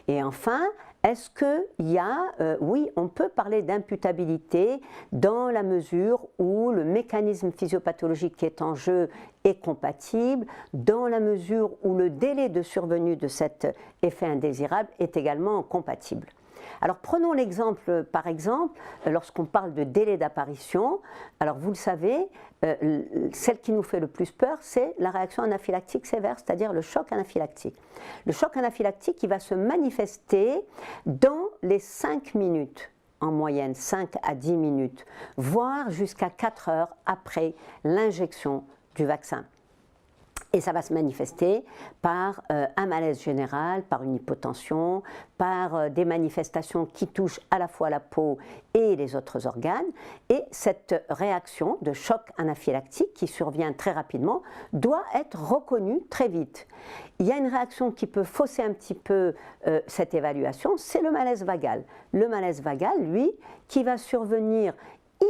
Et enfin, est-ce qu'il y a, oui, on peut parler d'imputabilité dans la mesure où le mécanisme physiopathologique qui est en jeu est compatible, dans la mesure où le délai de survenue de cet effet indésirable est également compatible. Alors prenons l'exemple, par exemple, lorsqu'on parle de délai d'apparition, alors vous le savez, celle qui nous fait le plus peur, c'est la réaction anaphylactique sévère, c'est-à-dire le choc anaphylactique. Le choc anaphylactique, il va se manifester dans les 5 minutes, en moyenne 5 à 10 minutes, voire jusqu'à 4 heures après l'injection du vaccin. Et ça va se manifester par un malaise général, par une hypotension, par des manifestations qui touchent à la fois la peau et les autres organes. Et cette réaction de choc anaphylactique qui survient très rapidement doit être reconnue très vite. Il y a une réaction qui peut fausser un petit peu cette évaluation, c'est le malaise vagal. Le malaise vagal, lui, qui va survenir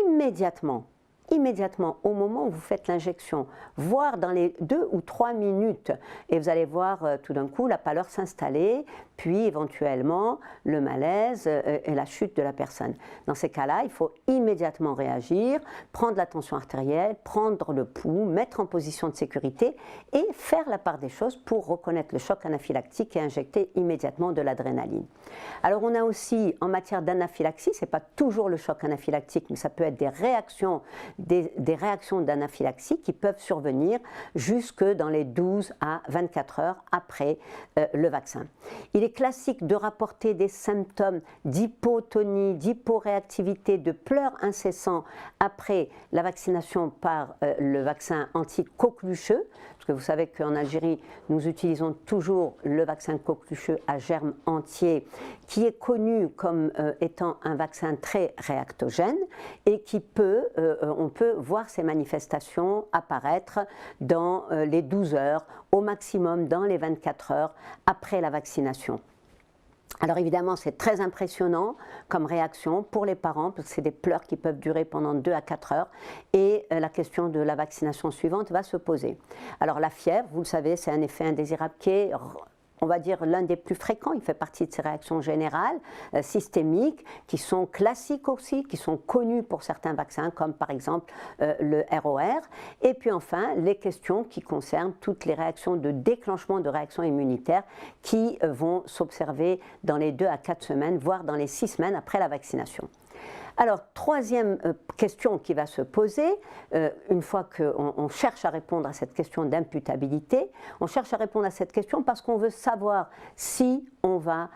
immédiatement au moment où vous faites l'injection, voire dans les 2 ou 3 minutes, et vous allez voir tout d'un coup la pâleur s'installer, puis éventuellement le malaise et la chute de la personne. Dans ces cas-là, il faut immédiatement réagir, prendre la tension artérielle, prendre le pouls, mettre en position de sécurité et faire la part des choses pour reconnaître le choc anaphylactique et injecter immédiatement de l'adrénaline. Alors on a aussi, en matière d'anaphylaxie, ce n'est pas toujours le choc anaphylactique, mais ça peut être des réactions d'anaphylaxie qui peuvent survenir jusque dans les 12 à 24 heures après le vaccin. Il est classique de rapporter des symptômes d'hypotonie, d'hyporéactivité, de pleurs incessants après la vaccination par le vaccin anti-coquelucheux. parce que vous savez qu'en Algérie, nous utilisons toujours le vaccin coquelucheux à germe entier, qui est connu comme étant un vaccin très réactogène et qui peut, on peut voir ses manifestations apparaître dans les 12 heures, au maximum dans les 24 heures après la vaccination. Alors évidemment, c'est très impressionnant comme réaction pour les parents, parce que c'est des pleurs qui peuvent durer pendant 2 à 4 heures, et la question de la vaccination suivante va se poser. Alors la fièvre, vous le savez, c'est un effet indésirable qui est, on va dire, l'un des plus fréquents. Il fait partie de ces réactions générales, systémiques, qui sont classiques aussi, qui sont connues pour certains vaccins, comme par exemple le ROR. Et puis enfin, les questions qui concernent toutes les réactions de déclenchement de réactions immunitaires qui vont s'observer dans les 2 à 4 semaines, voire dans les 6 semaines après la vaccination. Alors, troisième question qui va se poser, une fois qu'on cherche à répondre à cette question d'imputabilité, on cherche à répondre à cette question parce qu'on veut savoir si on va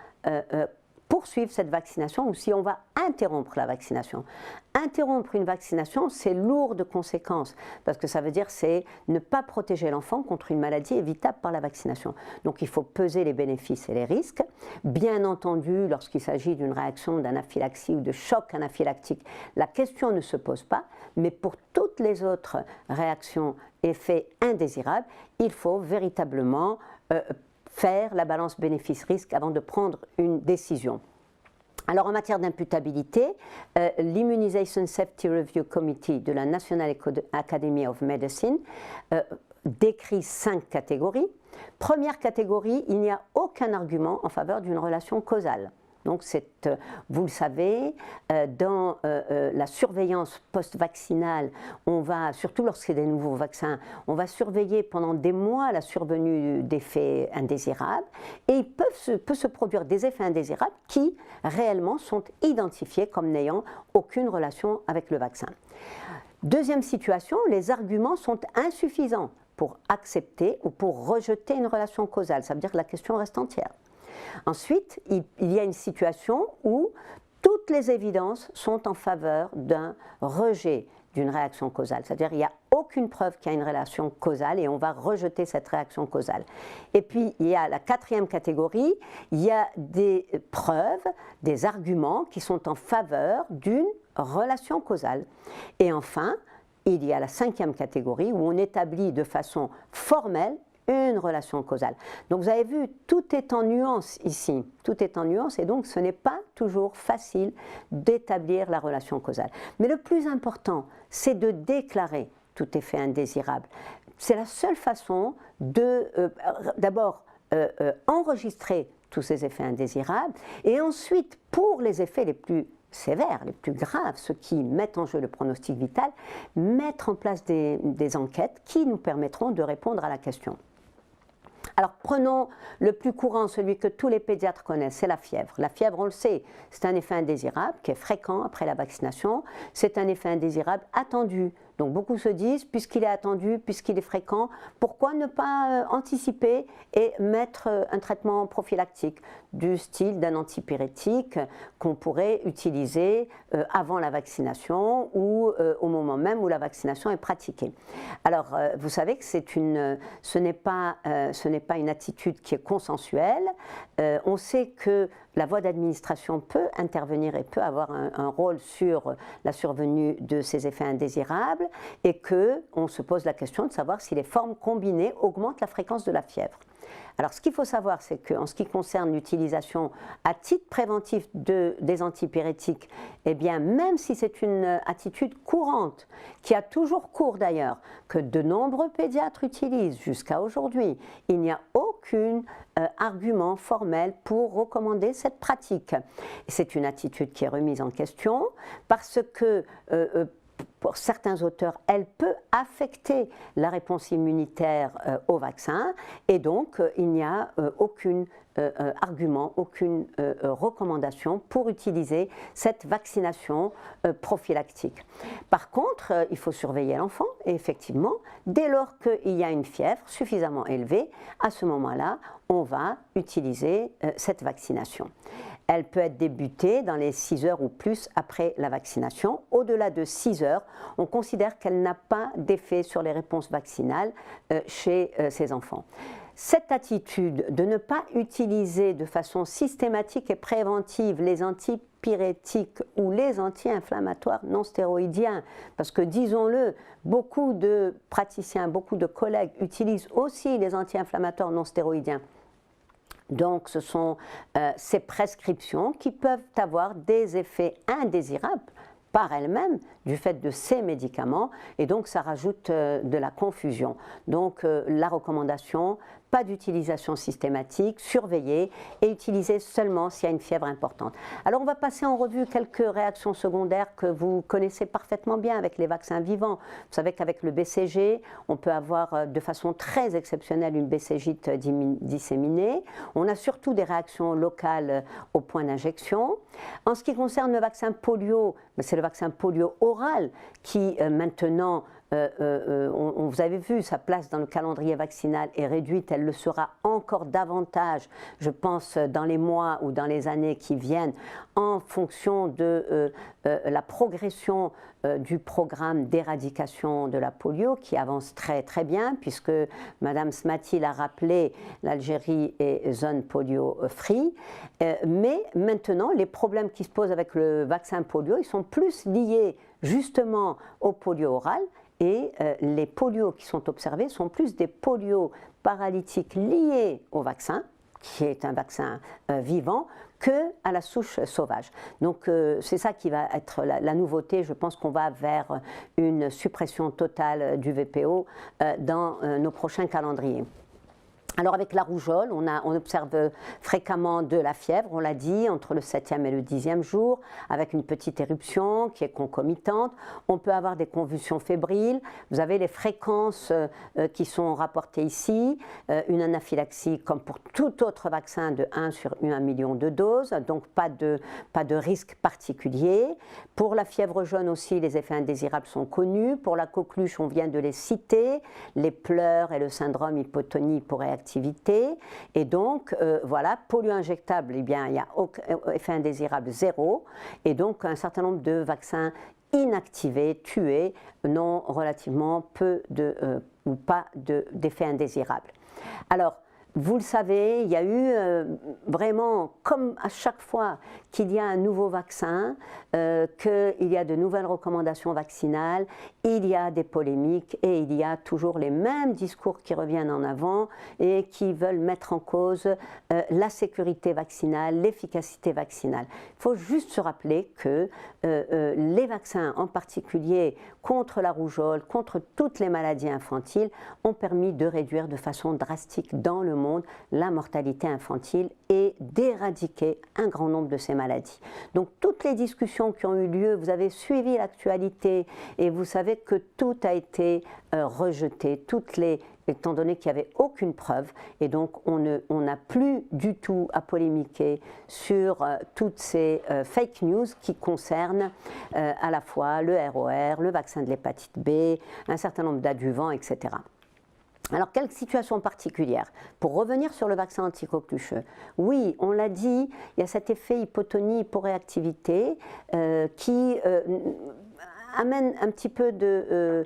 poursuivre cette vaccination ou si on va interrompre la vaccination. Interrompre une vaccination, c'est lourd de conséquences, parce que ça veut dire c'est ne pas protéger l'enfant contre une maladie évitable par la vaccination. Donc il faut peser les bénéfices et les risques. Bien entendu, lorsqu'il s'agit d'une réaction d'anaphylaxie ou de choc anaphylactique, la question ne se pose pas, mais pour toutes les autres réactions, effets indésirables, il faut véritablement faire la balance bénéfice-risque avant de prendre une décision. Alors en matière d'imputabilité, l'Immunization Safety Review Committee de la National Academy of Medicine décrit 5 catégories. Première catégorie, il n'y a aucun argument en faveur d'une relation causale. Donc, vous le savez, dans la surveillance post-vaccinale, on va, surtout lorsqu'il y a des nouveaux vaccins, on va surveiller pendant des mois la survenue d'effets indésirables et il peut se produire des effets indésirables qui, réellement, sont identifiés comme n'ayant aucune relation avec le vaccin. Deuxième situation, les arguments sont insuffisants pour accepter ou pour rejeter une relation causale. Ça veut dire que la question reste entière. Ensuite, il y a une situation où toutes les évidences sont en faveur d'un rejet d'une réaction causale. C'est-à-dire qu'il n'y a aucune preuve qu'il y a une relation causale et on va rejeter cette réaction causale. Et puis, il y a la quatrième catégorie, il y a des preuves, des arguments qui sont en faveur d'une relation causale. Et enfin, il y a la cinquième catégorie où on établit de façon formelle une relation causale. Donc vous avez vu, tout est en nuance ici, tout est en nuance et donc ce n'est pas toujours facile d'établir la relation causale. Mais le plus important, c'est de déclarer tout effet indésirable. C'est la seule façon de d'abord enregistrer tous ces effets indésirables et ensuite, pour les effets les plus sévères, les plus graves, ceux qui mettent en jeu le pronostic vital, mettre en place des enquêtes qui nous permettront de répondre à la question. Alors prenons le plus courant, celui que tous les pédiatres connaissent, c'est la fièvre. La fièvre, on le sait, c'est un effet indésirable qui est fréquent après la vaccination. C'est un effet indésirable attendu. Donc beaucoup se disent, puisqu'il est attendu, puisqu'il est fréquent, pourquoi ne pas anticiper et mettre un traitement prophylactique du style d'un antipyrétique qu'on pourrait utiliser avant la vaccination ou au moment même où la vaccination est pratiquée. Alors vous savez que ce n'est pas une attitude qui est consensuelle. On sait que la voie d'administration peut intervenir et peut avoir un rôle sur la survenue de ces effets indésirables et qu'on se pose la question de savoir si les formes combinées augmentent la fréquence de la fièvre. Alors ce qu'il faut savoir, c'est qu'en ce qui concerne l'utilisation à titre préventif des antipyrétiques, eh bien même si c'est une attitude courante, qui a toujours cours d'ailleurs, que de nombreux pédiatres utilisent jusqu'à aujourd'hui, il n'y a aucun argument formel pour recommander cette pratique. C'est une attitude qui est remise en question parce que pour certains auteurs, elle peut affecter la réponse immunitaire au vaccin et donc il n'y a aucun argument, aucune recommandation pour utiliser cette vaccination prophylactique. Par contre, il faut surveiller l'enfant et effectivement, dès lors qu'il y a une fièvre suffisamment élevée, à ce moment-là, on va utiliser cette vaccination. Elle peut être débutée dans les 6 heures ou plus après la vaccination. Au-delà de 6 heures, on considère qu'elle n'a pas d'effet sur les réponses vaccinales chez ces enfants. Cette attitude de ne pas utiliser de façon systématique et préventive les antipyrétiques ou les anti-inflammatoires non stéroïdiens, parce que disons-le, beaucoup de praticiens, beaucoup de collègues utilisent aussi les anti-inflammatoires non stéroïdiens. Donc ce sont ces prescriptions qui peuvent avoir des effets indésirables par elles-mêmes du fait de ces médicaments, et donc ça rajoute de la confusion. Donc la recommandation, pas d'utilisation systématique, surveiller et utiliser seulement s'il y a une fièvre importante. Alors on va passer en revue quelques réactions secondaires que vous connaissez parfaitement bien avec les vaccins vivants. Vous savez qu'avec le BCG, on peut avoir de façon très exceptionnelle une BCG disséminée. On a surtout des réactions locales au point d'injection. En ce qui concerne le vaccin polio, c'est le vaccin polio oral qui maintenant, vous avez vu, sa place dans le calendrier vaccinal est réduite, elle le sera encore davantage, je pense, dans les mois ou dans les années qui viennent, en fonction de la progression du programme d'éradication de la polio qui avance très très bien, puisque Madame Smati l'a rappelé, l'Algérie est zone polio free, mais maintenant les problèmes qui se posent avec le vaccin polio, ils sont plus liés justement au polio oral. Et les polios qui sont observés sont plus des polios paralytiques liés au vaccin, qui est un vaccin vivant, qu'à la souche sauvage. Donc c'est ça qui va être la nouveauté. Je pense qu'on va vers une suppression totale du VPO dans nos prochains calendriers. Alors avec la rougeole, on observe fréquemment de la fièvre, on l'a dit, entre le 7e et le 10e jour, avec une petite éruption qui est concomitante. On peut avoir des convulsions fébriles. Vous avez les fréquences qui sont rapportées ici, une anaphylaxie comme pour tout autre vaccin de 1 sur 1 million de doses, donc pas de risque particulier. Pour la fièvre jaune aussi, les effets indésirables sont connus. Pour la coqueluche, on vient de les citer, les pleurs et le syndrome hypotonie hyporéactivité. Et donc, voilà, polio injectable, eh bien, il y a effet indésirable 0, et donc un certain nombre de vaccins inactivés, tués, n'ont relativement peu ou pas d'effets indésirables. Alors, vous le savez, il y a eu vraiment, comme à chaque fois qu'il y a un nouveau vaccin, qu'il y a de nouvelles recommandations vaccinales, il y a des polémiques et il y a toujours les mêmes discours qui reviennent en avant et qui veulent mettre en cause la sécurité vaccinale, l'efficacité vaccinale. Il faut juste se rappeler que les vaccins, en particulier contre la rougeole, contre toutes les maladies infantiles, ont permis de réduire de façon drastique dans le monde la mortalité infantile et d'éradiquer un grand nombre de ces maladies. Donc toutes les discussions qui ont eu lieu, vous avez suivi l'actualité et vous savez que tout a été rejeté, étant donné qu'il n'y avait aucune preuve, et donc on n'a plus du tout à polémiquer sur toutes ces fake news qui concernent à la fois le ROR, le vaccin de l'hépatite B, un certain nombre d'adjuvants, etc. Alors, quelle situation particulière? Pour revenir sur le vaccin anticoquelucheux, oui, on l'a dit, il y a cet effet hypotonie, hyporéactivité qui amène un petit peu de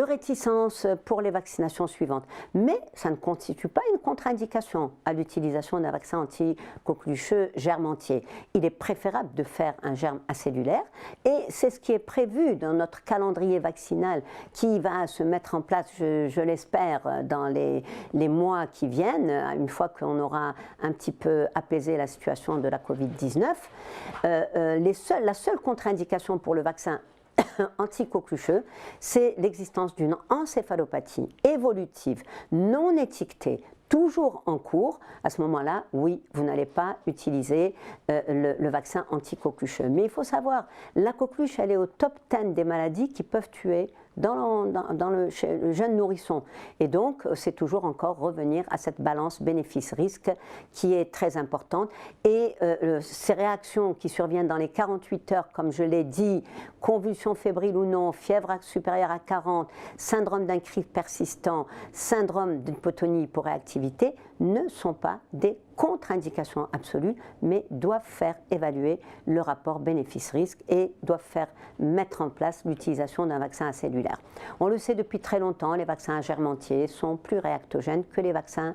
réticence pour les vaccinations suivantes. Mais ça ne constitue pas une contre-indication à l'utilisation d'un vaccin anticoquelucheux germe entier. Il est préférable de faire un germe acellulaire et c'est ce qui est prévu dans notre calendrier vaccinal qui va se mettre en place, je l'espère, dans les mois qui viennent, une fois qu'on aura un petit peu apaisé la situation de la Covid-19. La seule contre-indication pour le vaccin anticoquelucheux, c'est l'existence d'une encéphalopathie évolutive non étiquetée, toujours en cours. À ce moment-là, oui, vous n'allez pas utiliser le vaccin anticoquelucheux. Mais il faut savoir, la coqueluche, elle est au top 10 des maladies qui peuvent tuer chez le jeune nourrisson. Et donc, c'est toujours encore revenir à cette balance bénéfice-risque qui est très importante. Et ces réactions qui surviennent dans les 48 heures, comme je l'ai dit, convulsions fébriles ou non, fièvre supérieure à 40, syndrome d'un cri persistant, syndrome d'hypotonie hyporéactivité, ne sont pas des contre-indications absolues, mais doivent faire évaluer le rapport bénéfice-risque et doivent faire mettre en place l'utilisation d'un vaccin acellulaire. On le sait depuis très longtemps, les vaccins à germe entier sont plus réactogènes que les vaccins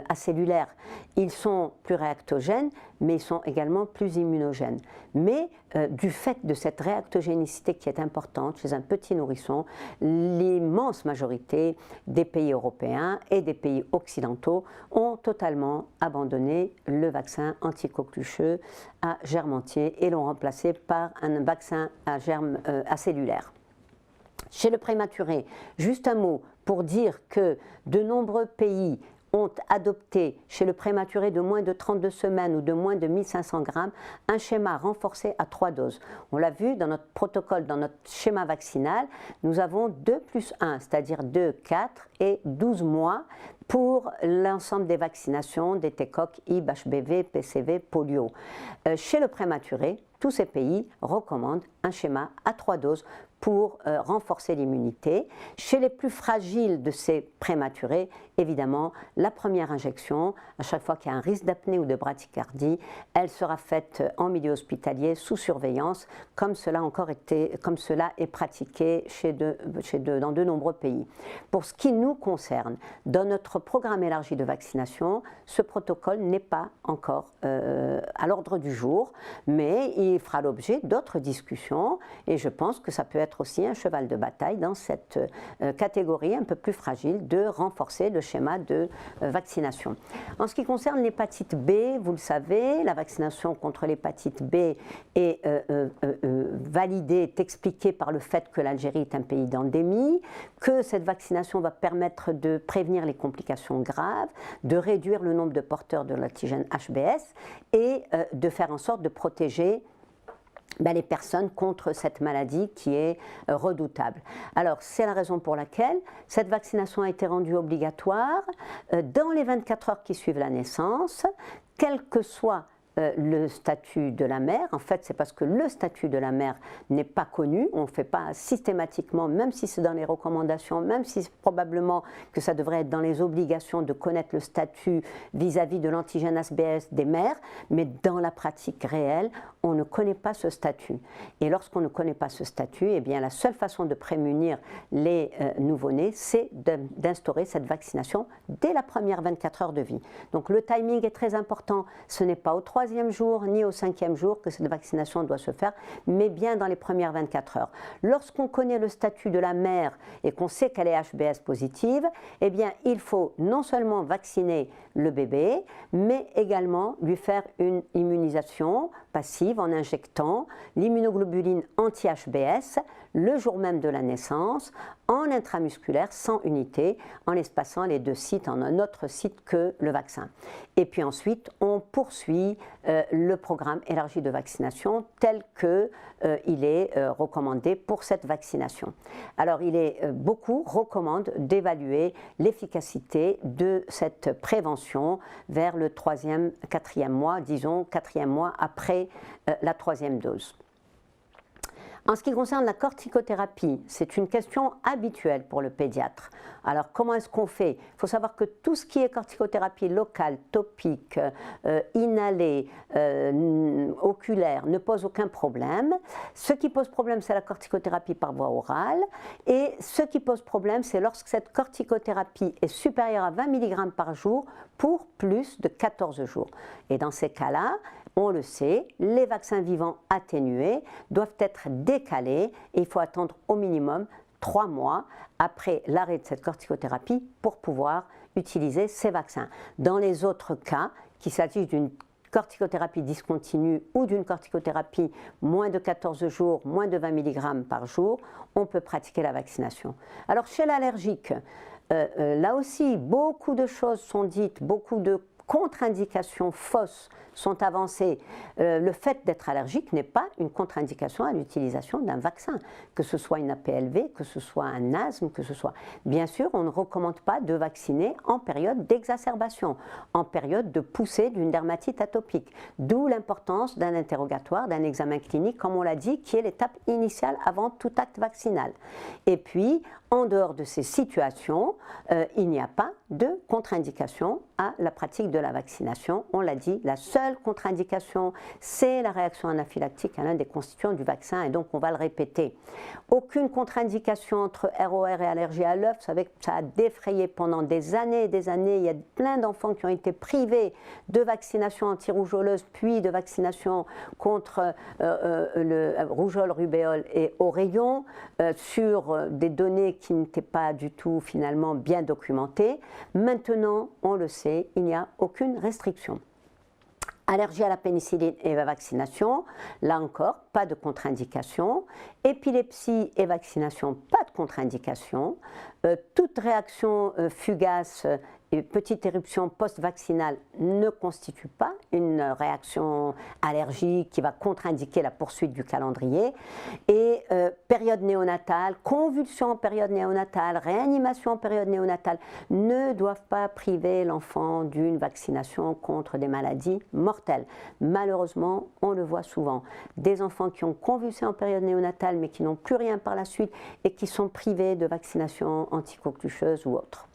acellulaires. Ils sont plus réactogènes, mais ils sont également plus immunogènes. Mais du fait de cette réactogénicité qui est importante chez un petit nourrisson, l'immense majorité des pays européens et des pays occidentaux ont totalement abandonné le vaccin anticoquelucheux à germe entier et l'ont remplacé par un vaccin à germe acellulaire. Chez le prématuré, juste un mot pour dire que de nombreux pays ont adopté chez le prématuré de moins de 32 semaines ou de moins de 1500 grammes un schéma renforcé à 3 doses. On l'a vu dans notre protocole, dans notre schéma vaccinal, nous avons 2+1, c'est-à-dire 2, 4 et 12 mois pour l'ensemble des vaccinations, des écoques, IB, HBV, PCV, polio. Chez le prématuré, tous ces pays recommandent un schéma à 3 doses pour renforcer l'immunité. Chez les plus fragiles de ces prématurés, évidemment, la première injection, à chaque fois qu'il y a un risque d'apnée ou de bradycardie, elle sera faite en milieu hospitalier sous surveillance, comme cela est pratiqué dans de nombreux pays. Pour ce qui nous concerne, dans notre programme élargi de vaccination, ce protocole n'est pas encore à l'ordre du jour, mais il fera l'objet d'autres discussions et je pense que ça peut être aussi un cheval de bataille dans cette catégorie un peu plus fragile de renforcer le schéma de vaccination. En ce qui concerne l'hépatite B, vous le savez, la vaccination contre l'hépatite B est validée, est expliquée par le fait que l'Algérie est un pays d'endémie, que cette vaccination va permettre de prévenir les complications graves, de réduire le nombre de porteurs de l'antigène HBs et de faire en sorte de protéger les personnes contre cette maladie qui est redoutable. Alors, c'est la raison pour laquelle cette vaccination a été rendue obligatoire dans les 24 heures qui suivent la naissance, quel que soit le statut de la mère. En fait, c'est parce que le statut de la mère n'est pas connu. On ne fait pas systématiquement, même si c'est dans les recommandations, même si c'est probablement que ça devrait être dans les obligations de connaître le statut vis-à-vis de l'antigène HBs des mères, mais dans la pratique réelle, on ne connaît pas ce statut. Et lorsqu'on ne connaît pas ce statut, eh bien, la seule façon de prémunir les nouveau-nés, c'est d'instaurer cette vaccination dès la première 24 heures de vie. Donc le timing est très important. Ce n'est pas au 3e jour ni au 5e jour que cette vaccination doit se faire, mais bien dans les premières 24 heures. Lorsqu'on connaît le statut de la mère et qu'on sait qu'elle est HBs positive, eh bien, il faut non seulement vacciner le bébé, mais également lui faire une immunisation passive en injectant l'immunoglobuline anti-HBs le jour même de la naissance, en intramusculaire, sans unité, en espaçant les 2 sites en un autre site que le vaccin. Et puis ensuite, on poursuit le programme élargi de vaccination tel qu'il est recommandé pour cette vaccination. Alors, beaucoup recommandent d'évaluer l'efficacité de cette prévention vers le 3e, 4e mois, disons 4e mois après la 3e dose. En ce qui concerne la corticothérapie, c'est une question habituelle pour le pédiatre. Alors, comment est-ce qu'on fait? Il faut savoir que tout ce qui est corticothérapie locale, topique, inhalée, oculaire ne pose aucun problème. Ce qui pose problème, c'est la corticothérapie par voie orale. Et ce qui pose problème, c'est lorsque cette corticothérapie est supérieure à 20 mg par jour pour plus de 14 jours. Et dans ces cas-là, on le sait, les vaccins vivants atténués doivent être décalés et il faut attendre au minimum 3 mois après l'arrêt de cette corticothérapie pour pouvoir utiliser ces vaccins. Dans les autres cas, qu'il s'agisse d'une corticothérapie discontinue ou d'une corticothérapie moins de 14 jours, moins de 20 mg par jour, on peut pratiquer la vaccination. Alors chez l'allergique, là aussi, beaucoup de choses sont dites, beaucoup de contre-indications fausses sont avancées. Le fait d'être allergique n'est pas une contre-indication à l'utilisation d'un vaccin, que ce soit une APLV, que ce soit un asthme, que ce soit... Bien sûr, on ne recommande pas de vacciner en période d'exacerbation, en période de poussée d'une dermatite atopique, d'où l'importance d'un interrogatoire, d'un examen clinique, comme on l'a dit, qui est l'étape initiale avant tout acte vaccinal. Et puis, En dehors de ces situations, il n'y a pas de contre-indication à la pratique de la vaccination. On l'a dit, la seule contre-indication, c'est la réaction anaphylactique à l'un des constituants du vaccin, et donc on va le répéter. Aucune contre-indication entre ROR et allergie à l'œuf. Vous savez que ça a défrayé pendant des années et des années. Il y a plein d'enfants qui ont été privés de vaccination anti-rougeoleuse, puis de vaccination contre le rougeole, rubéole et oreillon, sur des données qui n'étaient pas du tout finalement bien documentées. Maintenant, on le sait, il n'y a aucune restriction. Allergie à la pénicilline et la vaccination, là encore, pas de contre-indication. Épilepsie et vaccination, pas de contre-indication. Toute réaction fugace et petite éruption post-vaccinale ne constitue pas une réaction allergique qui va contre-indiquer la poursuite du calendrier. Et période néonatale, convulsion en période néonatale, réanimation en période néonatale ne doivent pas priver l'enfant d'une vaccination contre des maladies mortelles. Malheureusement, on le voit souvent. Des enfants qui ont convulsé en période néonatale mais qui n'ont plus rien par la suite et qui sont privés de vaccination anticoquelucheuse ou autre.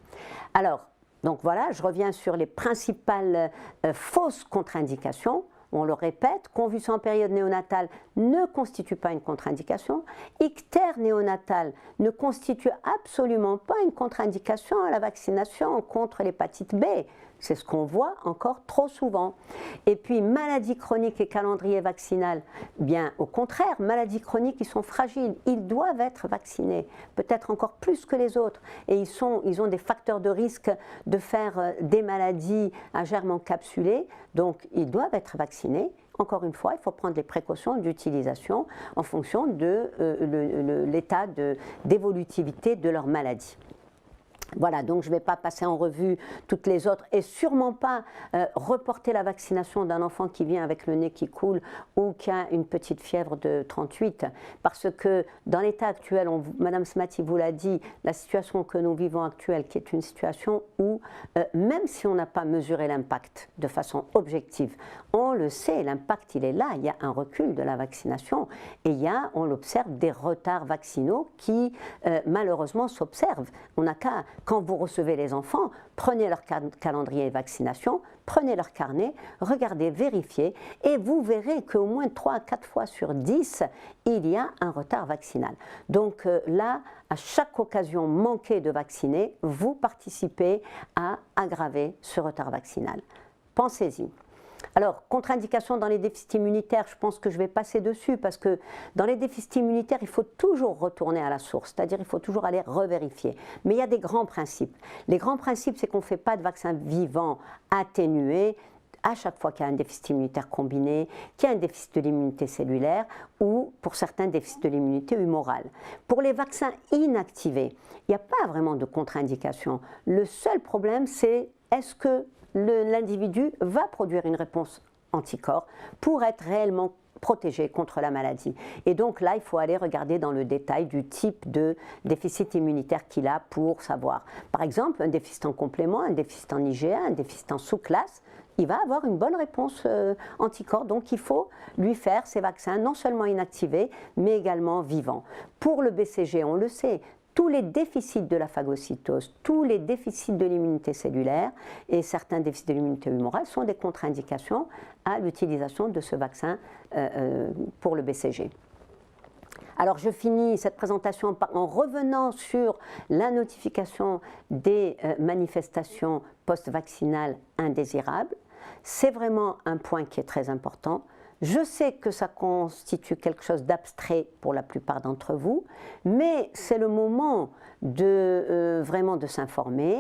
Alors, donc voilà, je reviens sur les principales fausses contre-indications. On le répète, convulsion en période néonatale ne constitue pas une contre-indication. Ictère néonatal ne constitue absolument pas une contre-indication à la vaccination contre l'hépatite B. C'est ce qu'on voit encore trop souvent. Et puis, maladies chroniques et calendrier vaccinal, bien au contraire, maladies chroniques, ils sont fragiles, ils doivent être vaccinés, peut-être encore plus que les autres. Et ils ont des facteurs de risque de faire des maladies à germes encapsulés, donc ils doivent être vaccinés. Encore une fois, il faut prendre les précautions d'utilisation en fonction de l'état d'évolutivité de leur maladie. Voilà, donc je ne vais pas passer en revue toutes les autres et sûrement pas reporter la vaccination d'un enfant qui vient avec le nez qui coule ou qui a une petite fièvre de 38, parce que dans l'état actuel, Madame Smati vous l'a dit, la situation que nous vivons actuelle, qui est une situation où même si on n'a pas mesuré l'impact de façon objective, on le sait, l'impact il est là, il y a un recul de la vaccination et on l'observe, des retards vaccinaux qui malheureusement s'observent. On n'a qu'à, quand vous recevez les enfants, prenez leur calendrier de vaccination, prenez leur carnet, regardez, vérifiez et vous verrez qu'au moins 3 à 4 fois sur 10, il y a un retard vaccinal. Donc là, à chaque occasion manquée de vacciner, vous participez à aggraver ce retard vaccinal. Pensez-y. Alors, contre-indication dans les déficits immunitaires, je pense que je vais passer dessus parce que dans les déficits immunitaires, il faut toujours retourner à la source, c'est-à-dire il faut toujours aller revérifier. Mais il y a des grands principes. Les grands principes, c'est qu'on ne fait pas de vaccin vivant atténué à chaque fois qu'il y a un déficit immunitaire combiné, qu'il y a un déficit de l'immunité cellulaire ou pour certains déficits de l'immunité humorale. Pour les vaccins inactivés, il n'y a pas vraiment de contre-indication. Le seul problème, c'est est-ce que l'individu va produire une réponse anticorps pour être réellement protégé contre la maladie. Et donc là, il faut aller regarder dans le détail du type de déficit immunitaire qu'il a pour savoir. Par exemple, un déficit en complément, un déficit en IgA, un déficit en sous-classe, il va avoir une bonne réponse anticorps. Donc il faut lui faire ces vaccins non seulement inactivés, mais également vivants. Pour le BCG, on le sait, tous les déficits de la phagocytose, tous les déficits de l'immunité cellulaire et certains déficits de l'immunité humorale sont des contre-indications à l'utilisation de ce vaccin pour le BCG. Alors je finis cette présentation en revenant sur la notification des manifestations post-vaccinales indésirables. C'est vraiment un point qui est très important. Je sais que ça constitue quelque chose d'abstrait pour la plupart d'entre vous, mais c'est le moment vraiment de s'informer.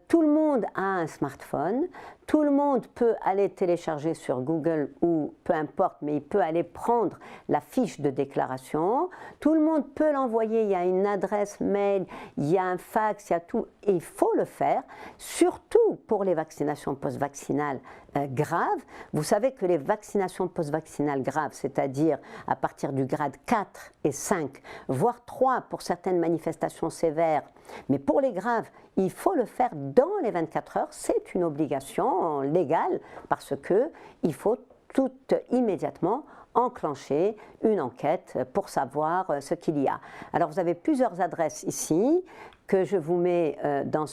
Tout le monde a un smartphone, tout le monde peut aller télécharger sur Google ou peu importe, mais il peut aller prendre la fiche de déclaration. Tout le monde peut l'envoyer, il y a une adresse mail, il y a un fax, il y a tout. Et il faut le faire, surtout pour les vaccinations post-vaccinales graves. Vous savez que les vaccinations post-vaccinales graves, c'est-à-dire à partir du grade 4 et 5, voire 3 pour certaines manifestations sévères, mais pour les graves, il faut le faire dans les 24 heures, c'est une obligation légale parce qu'il faut tout immédiatement enclencher une enquête pour savoir ce qu'il y a. Alors vous avez plusieurs adresses ici que je vous mets dans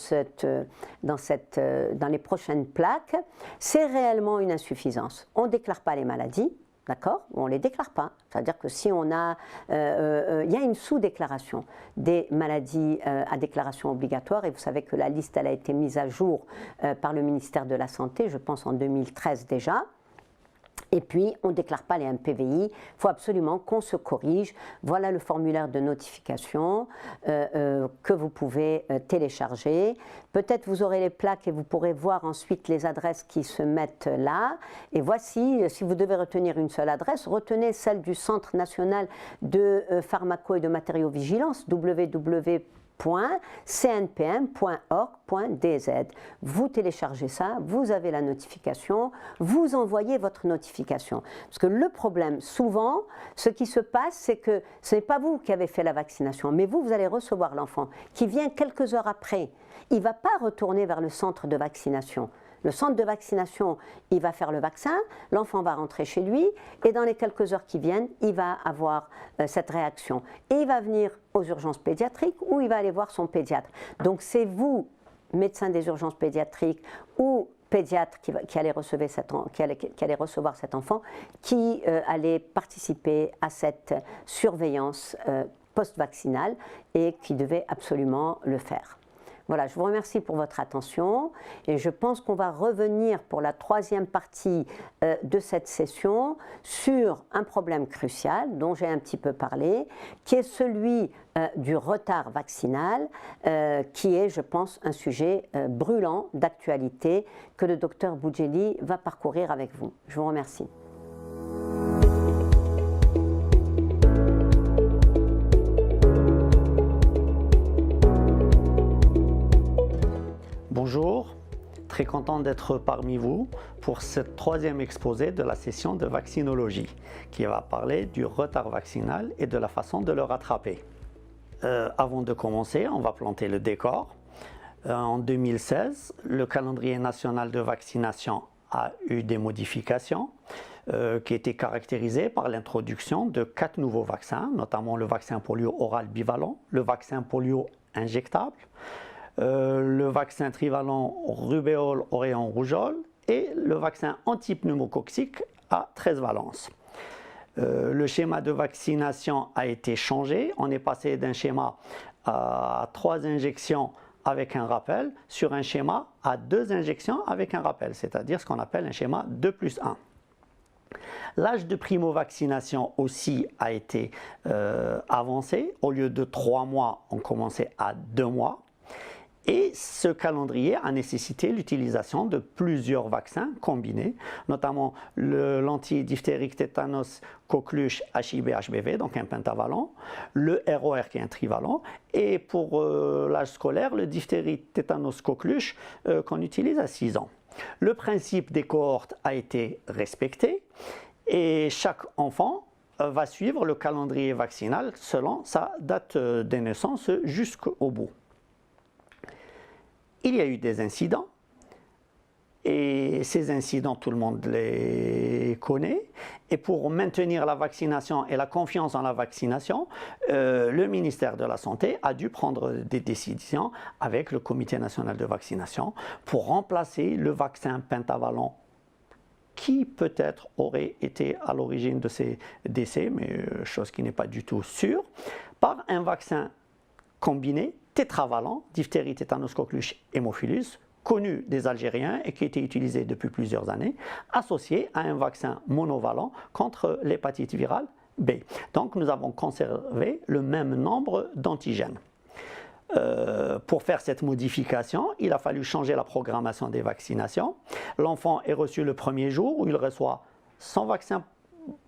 les prochaines plaques. C'est réellement une insuffisance. On ne déclare pas les maladies. D'accord? On ne les déclare pas. C'est-à-dire que si on a... il y a une sous-déclaration des maladies à déclaration obligatoire, et vous savez que la liste elle a été mise à jour par le ministère de la Santé, je pense en 2013 déjà. Et puis, on ne déclare pas les MPVI, il faut absolument qu'on se corrige. Voilà le formulaire de notification que vous pouvez télécharger. Peut-être vous aurez les plaques et vous pourrez voir ensuite les adresses qui se mettent là. Et voici, si vous devez retenir une seule adresse, retenez celle du Centre national de pharmaco et de matériaux-vigilance, www.cnpm.org.dz. Vous téléchargez ça, vous avez la notification, vous envoyez votre notification. Parce que le problème, souvent, ce qui se passe, c'est que ce n'est pas vous qui avez fait la vaccination, mais vous allez recevoir l'enfant qui vient quelques heures après. Il ne va pas retourner vers le centre de vaccination. Le centre de vaccination, il va faire le vaccin, l'enfant va rentrer chez lui et dans les quelques heures qui viennent, il va avoir cette réaction. Et il va venir aux urgences pédiatriques ou il va aller voir son pédiatre. Donc c'est vous, médecin des urgences pédiatriques ou pédiatre qui allez recevoir cet enfant, qui allez participer à cette surveillance post-vaccinale et qui devait absolument le faire. Voilà, je vous remercie pour votre attention et je pense qu'on va revenir pour la troisième partie de cette session sur un problème crucial dont j'ai un petit peu parlé, qui est celui du retard vaccinal, qui est, je pense, un sujet brûlant d'actualité que le docteur Boudjelli va parcourir avec vous. Je vous remercie. Bonjour, très content d'être parmi vous pour ce troisième exposé de la session de vaccinologie qui va parler du retard vaccinal et de la façon de le rattraper. Avant de commencer, on va planter le décor. En 2016, le calendrier national de vaccination a eu des modifications qui étaient caractérisées par l'introduction de 4 nouveaux vaccins, notamment le vaccin polio oral bivalent, le vaccin polio injectable, le vaccin trivalent rubéole, oréon, rougeole et le vaccin antipneumococcique à 13 valences. Le schéma de vaccination a été changé. On est passé d'un schéma à 3 injections avec un rappel sur un schéma à 2 injections avec un rappel, c'est-à-dire ce qu'on appelle un schéma 2+1. L'âge de primo-vaccination aussi a été avancé. Au lieu de 3 mois, on commençait à 2 mois. Et ce calendrier a nécessité l'utilisation de plusieurs vaccins combinés, notamment l'antidiphtérique tétanos coqueluche HIB-HBV, donc un pentavalent, le ROR qui est un trivalent, et pour l'âge scolaire, le diphtérie tétanos coqueluche qu'on utilise à 6 ans. Le principe des cohortes a été respecté et chaque enfant va suivre le calendrier vaccinal selon sa date de naissance jusqu'au bout. Il y a eu des incidents, et ces incidents, tout le monde les connaît. Et pour maintenir la vaccination et la confiance en la vaccination, le ministère de la Santé a dû prendre des décisions avec le Comité national de vaccination pour remplacer le vaccin pentavalent qui peut-être aurait été à l'origine de ces décès, mais chose qui n'est pas du tout sûre, par un vaccin combiné tétravalent, diphtérie, tétanos, coqueluche, hémophilus, connu des Algériens et qui a été utilisé depuis plusieurs années, associé à un vaccin monovalent contre l'hépatite virale B. Donc nous avons conservé le même nombre d'antigènes. Pour faire cette modification, il a fallu changer la programmation des vaccinations. L'enfant est reçu le premier jour où il reçoit son vaccin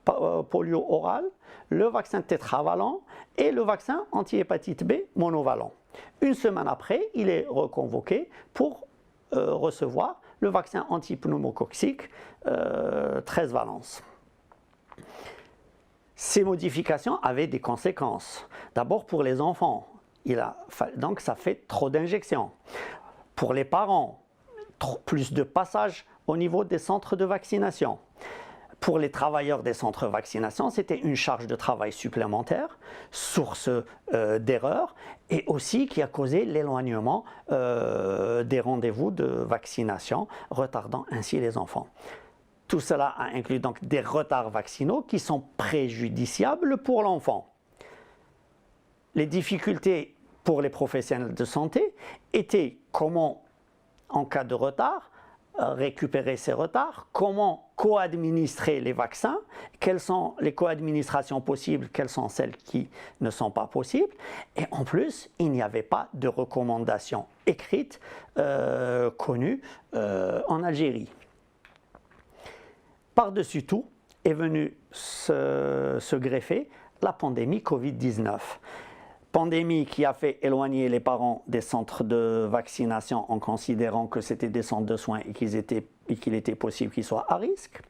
polio oral, le vaccin tétravalent et le vaccin anti-hépatite B monovalent. Une semaine après, il est reconvoqué pour recevoir le vaccin antipneumococcique 13 valences. Ces modifications avaient des conséquences. D'abord pour les enfants, donc ça fait trop d'injections. Pour les parents, plus de passages au niveau des centres de vaccination. Pour les travailleurs des centres de vaccination, c'était une charge de travail supplémentaire, source d'erreurs, et aussi qui a causé l'éloignement des rendez-vous de vaccination, retardant ainsi les enfants. Tout cela a inclus donc des retards vaccinaux qui sont préjudiciables pour l'enfant. Les difficultés pour les professionnels de santé étaient comment, en cas de retard, récupérer ces retards, comment co-administrer les vaccins, quelles sont les co-administrations possibles, quelles sont celles qui ne sont pas possibles. Et en plus, il n'y avait pas de recommandations écrites connues en Algérie. Par-dessus tout est venue se greffer la pandémie Covid-19. Pandémie qui a fait éloigner les parents des centres de vaccination en considérant que c'était des centres de soins et qu'il était possible qu'ils soient à risque.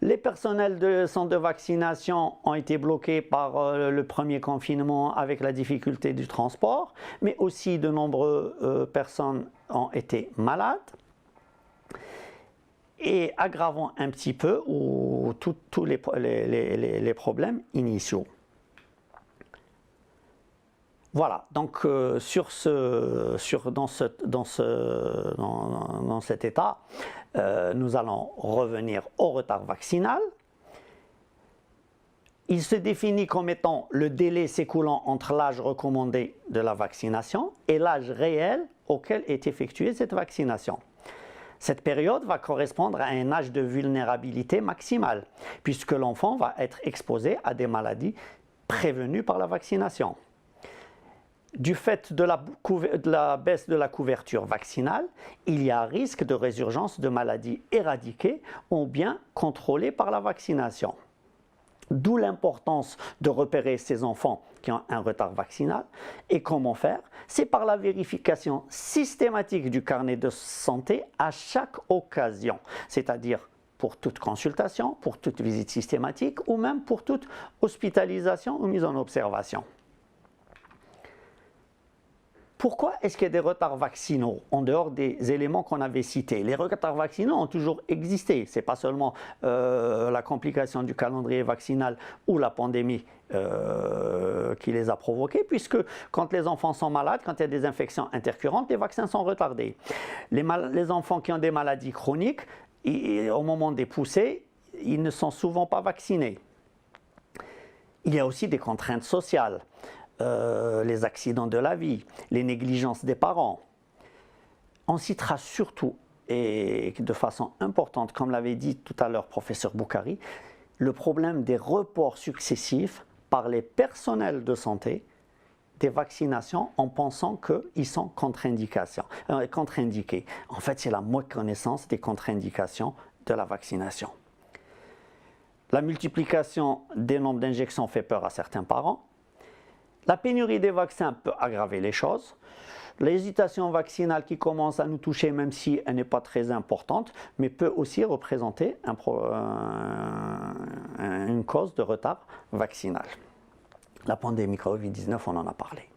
Les personnels de centres de vaccination ont été bloqués par le premier confinement avec la difficulté du transport, mais aussi de nombreuses personnes ont été malades. Et aggravant un petit peu tous les problèmes initiaux. Voilà, donc dans cet état, nous allons revenir au retard vaccinal. Il se définit comme étant le délai s'écoulant entre l'âge recommandé de la vaccination et l'âge réel auquel est effectuée cette vaccination. Cette période va correspondre à un âge de vulnérabilité maximale, puisque l'enfant va être exposé à des maladies prévenues par la vaccination. Du fait de la baisse de la couverture vaccinale, il y a un risque de résurgence de maladies éradiquées ou bien contrôlées par la vaccination. D'où l'importance de repérer ces enfants qui ont un retard vaccinal. Et comment faire? C'est par la vérification systématique du carnet de santé à chaque occasion, c'est-à-dire pour toute consultation, pour toute visite systématique ou même pour toute hospitalisation ou mise en observation. Pourquoi est-ce qu'il y a des retards vaccinaux en dehors des éléments qu'on avait cités? Les retards vaccinaux ont toujours existé. Ce n'est pas seulement la complication du calendrier vaccinal ou la pandémie qui les a provoqués, puisque quand les enfants sont malades, quand il y a des infections intercurrentes, les vaccins sont retardés. Les enfants qui ont des maladies chroniques, au moment des poussées, ils ne sont souvent pas vaccinés. Il y a aussi des contraintes sociales. Les accidents de la vie, les négligences des parents. On citera surtout, et de façon importante, comme l'avait dit tout à l'heure professeur Boukari, le problème des reports successifs par les personnels de santé des vaccinations en pensant qu'ils sont contre-indiqués. En fait, c'est la méconnaissance des contre-indications de la vaccination. La multiplication des nombres d'injections fait peur à certains parents. La pénurie des vaccins peut aggraver les choses. L'hésitation vaccinale qui commence à nous toucher, même si elle n'est pas très importante, mais peut aussi représenter une cause de retard vaccinal. La pandémie Covid-19, on en a parlé.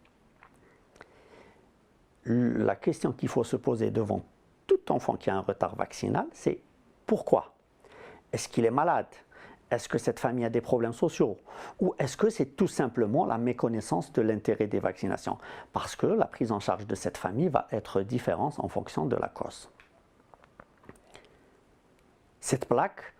La question qu'il faut se poser devant tout enfant qui a un retard vaccinal, c'est pourquoi? Est-ce qu'il est malade? Est-ce que cette famille a des problèmes sociaux? Ou est-ce que c'est tout simplement la méconnaissance de l'intérêt des vaccinations? Parce que la prise en charge de cette famille va être différente en fonction de la cause. Cette plaque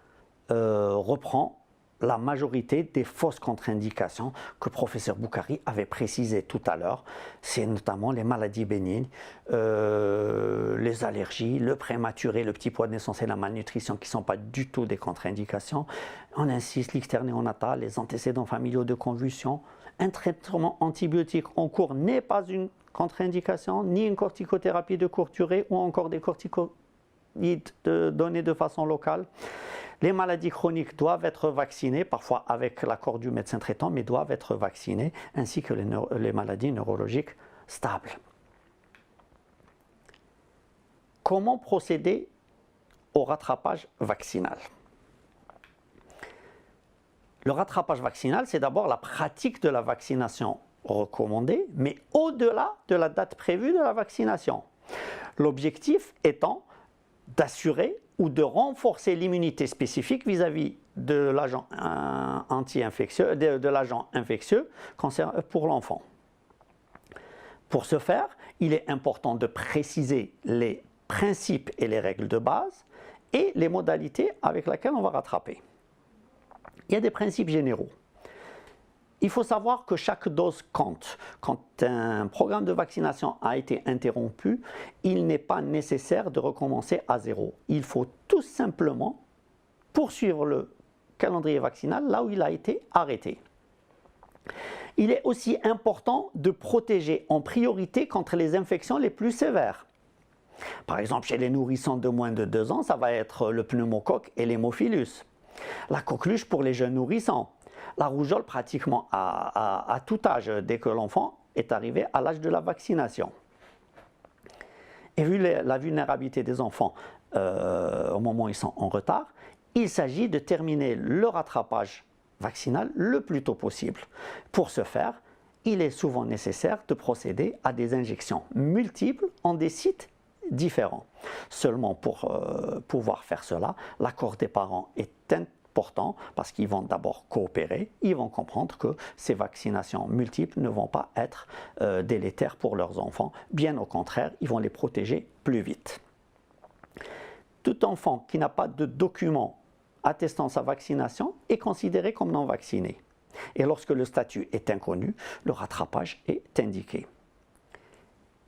reprend la majorité des fausses contre-indications que professeur Boukari avait précisées tout à l'heure. C'est notamment les maladies bénignes, les allergies, le prématuré, le petit poids de naissance et la malnutrition qui ne sont pas du tout des contre-indications. On insiste, l'ictère néonatal, les antécédents familiaux de convulsions. Un traitement antibiotique en cours n'est pas une contre-indication, ni une corticothérapie de courte durée ou encore des corticoïdes donnés de façon locale. Les maladies chroniques doivent être vaccinées, parfois avec l'accord du médecin traitant, mais doivent être vaccinées, ainsi que les maladies neurologiques stables. Comment procéder au rattrapage vaccinal? Le rattrapage vaccinal, c'est d'abord la pratique de la vaccination recommandée, mais au-delà de la date prévue de la vaccination. L'objectif étant d'assurer ou de renforcer l'immunité spécifique vis-à-vis de l'agent anti-infectieux, de l'agent infectieux pour l'enfant. Pour ce faire, il est important de préciser les principes et les règles de base et les modalités avec lesquelles on va rattraper. Il y a des principes généraux. Il faut savoir que chaque dose compte. Quand un programme de vaccination a été interrompu, il n'est pas nécessaire de recommencer à zéro. Il faut tout simplement poursuivre le calendrier vaccinal là où il a été arrêté. Il est aussi important de protéger en priorité contre les infections les plus sévères. Par exemple, chez les nourrissons de moins de 2 ans, ça va être le pneumocoque et l'hémophilus. La coqueluche pour les jeunes nourrissons. La rougeole pratiquement à tout âge, dès que l'enfant est arrivé à l'âge de la vaccination. Et vu la vulnérabilité des enfants au moment où ils sont en retard, il s'agit de terminer le rattrapage vaccinal le plus tôt possible. Pour ce faire, il est souvent nécessaire de procéder à des injections multiples en des sites différents. Seulement pour pouvoir faire cela, l'accord des parents est important parce qu'ils vont d'abord coopérer, ils vont comprendre que ces vaccinations multiples ne vont pas être délétères pour leurs enfants. Bien au contraire, ils vont les protéger plus vite. Tout enfant qui n'a pas de document attestant sa vaccination est considéré comme non vacciné. Et lorsque le statut est inconnu, le rattrapage est indiqué.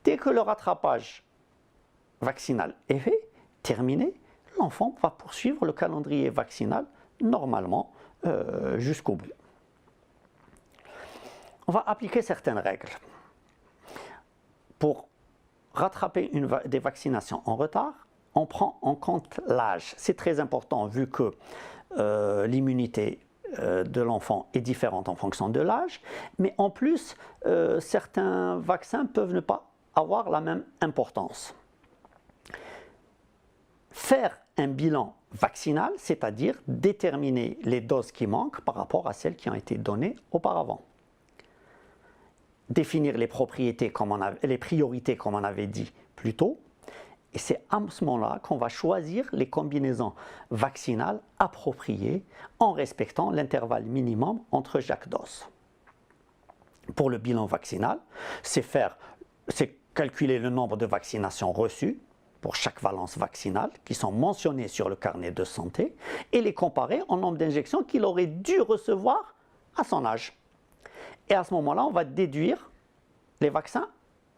Dès que le rattrapage vaccinal est fait, terminé, l'enfant va poursuivre le calendrier vaccinal normalement jusqu'au bout. On va appliquer certaines règles. Pour rattraper des vaccinations en retard, on prend en compte l'âge. C'est très important vu que l'immunité de l'enfant est différente en fonction de l'âge, mais en plus, certains vaccins peuvent ne pas avoir la même importance. Faire un bilan vaccinal, c'est-à-dire déterminer les doses qui manquent par rapport à celles qui ont été données auparavant. Définir les propriétés, les priorités, comme on avait dit plus tôt. Et c'est à ce moment-là qu'on va choisir les combinaisons vaccinales appropriées en respectant l'intervalle minimum entre chaque dose. Pour le bilan vaccinal, c'est calculer le nombre de vaccinations reçues pour chaque valence vaccinale qui sont mentionnées sur le carnet de santé et les comparer au nombre d'injections qu'il aurait dû recevoir à son âge. Et à ce moment-là, on va déduire les vaccins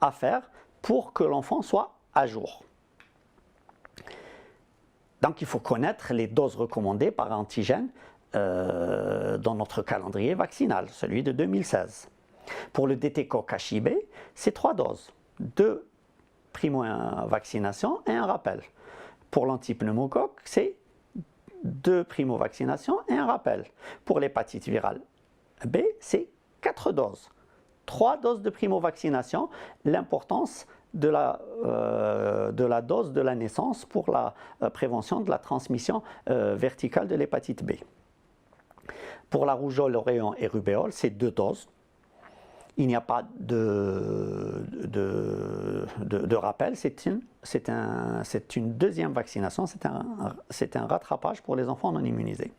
à faire pour que l'enfant soit à jour. Donc il faut connaître les doses recommandées par antigène dans notre calendrier vaccinal, celui de 2016. Pour le DT-Coq-HIB, c'est 3 doses, 2 primo-vaccinations et un rappel. Pour l'antipneumocoque, c'est 2 primo-vaccinations et un rappel. Pour l'hépatite virale B, c'est 4 doses. 3 doses de primo-vaccination, l'importance de la dose de la naissance pour la prévention de la transmission verticale de l'hépatite B. Pour la rougeole, oréon et rubéole, c'est 2 doses. Il n'y a pas de rappel, c'est une deuxième vaccination, c'est un rattrapage pour les enfants non immunisés.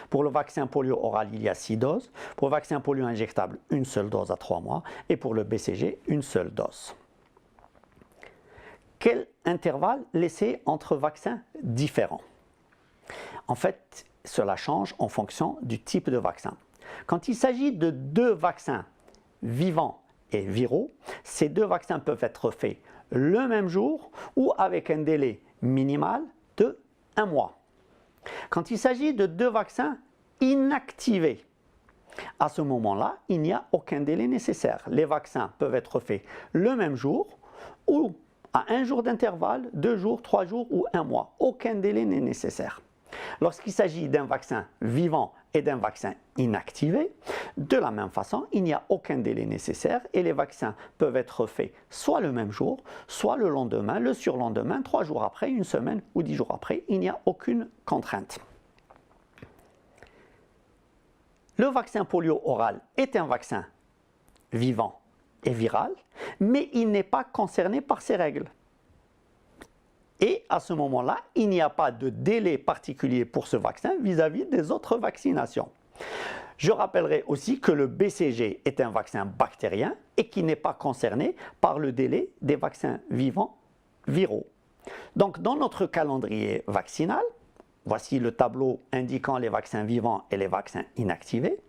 Pour le vaccin polio oral, il y a 6 doses. Pour le vaccin polio injectable, une seule dose à 3 mois. Et pour le BCG, une seule dose. Quel intervalle laisser entre vaccins différents? En fait, cela change en fonction du type de vaccin. Quand il s'agit de 2 vaccins vivants et viraux, ces 2 vaccins peuvent être faits le même jour ou avec un délai minimal de 1 mois. Quand il s'agit de 2 vaccins inactivés, à ce moment-là, il n'y a aucun délai nécessaire. Les vaccins peuvent être faits le même jour ou à 1 jour d'intervalle, 2 jours, 3 jours ou 1 mois. Aucun délai n'est nécessaire. Lorsqu'il s'agit d'un vaccin vivant et d'un vaccin inactivé, de la même façon, il n'y a aucun délai nécessaire et les vaccins peuvent être faits soit le même jour, soit le lendemain, le surlendemain, 3 jours après, 1 semaine ou 10 jours après. Il n'y a aucune contrainte. Le vaccin polio oral est un vaccin vivant et viral, mais il n'est pas concerné par ces règles. Et à ce moment-là, il n'y a pas de délai particulier pour ce vaccin vis-à-vis des autres vaccinations. Je rappellerai aussi que le BCG est un vaccin bactérien et qui n'est pas concerné par le délai des vaccins vivants viraux. Donc dans notre calendrier vaccinal, voici le tableau indiquant les vaccins vivants et les vaccins inactivés,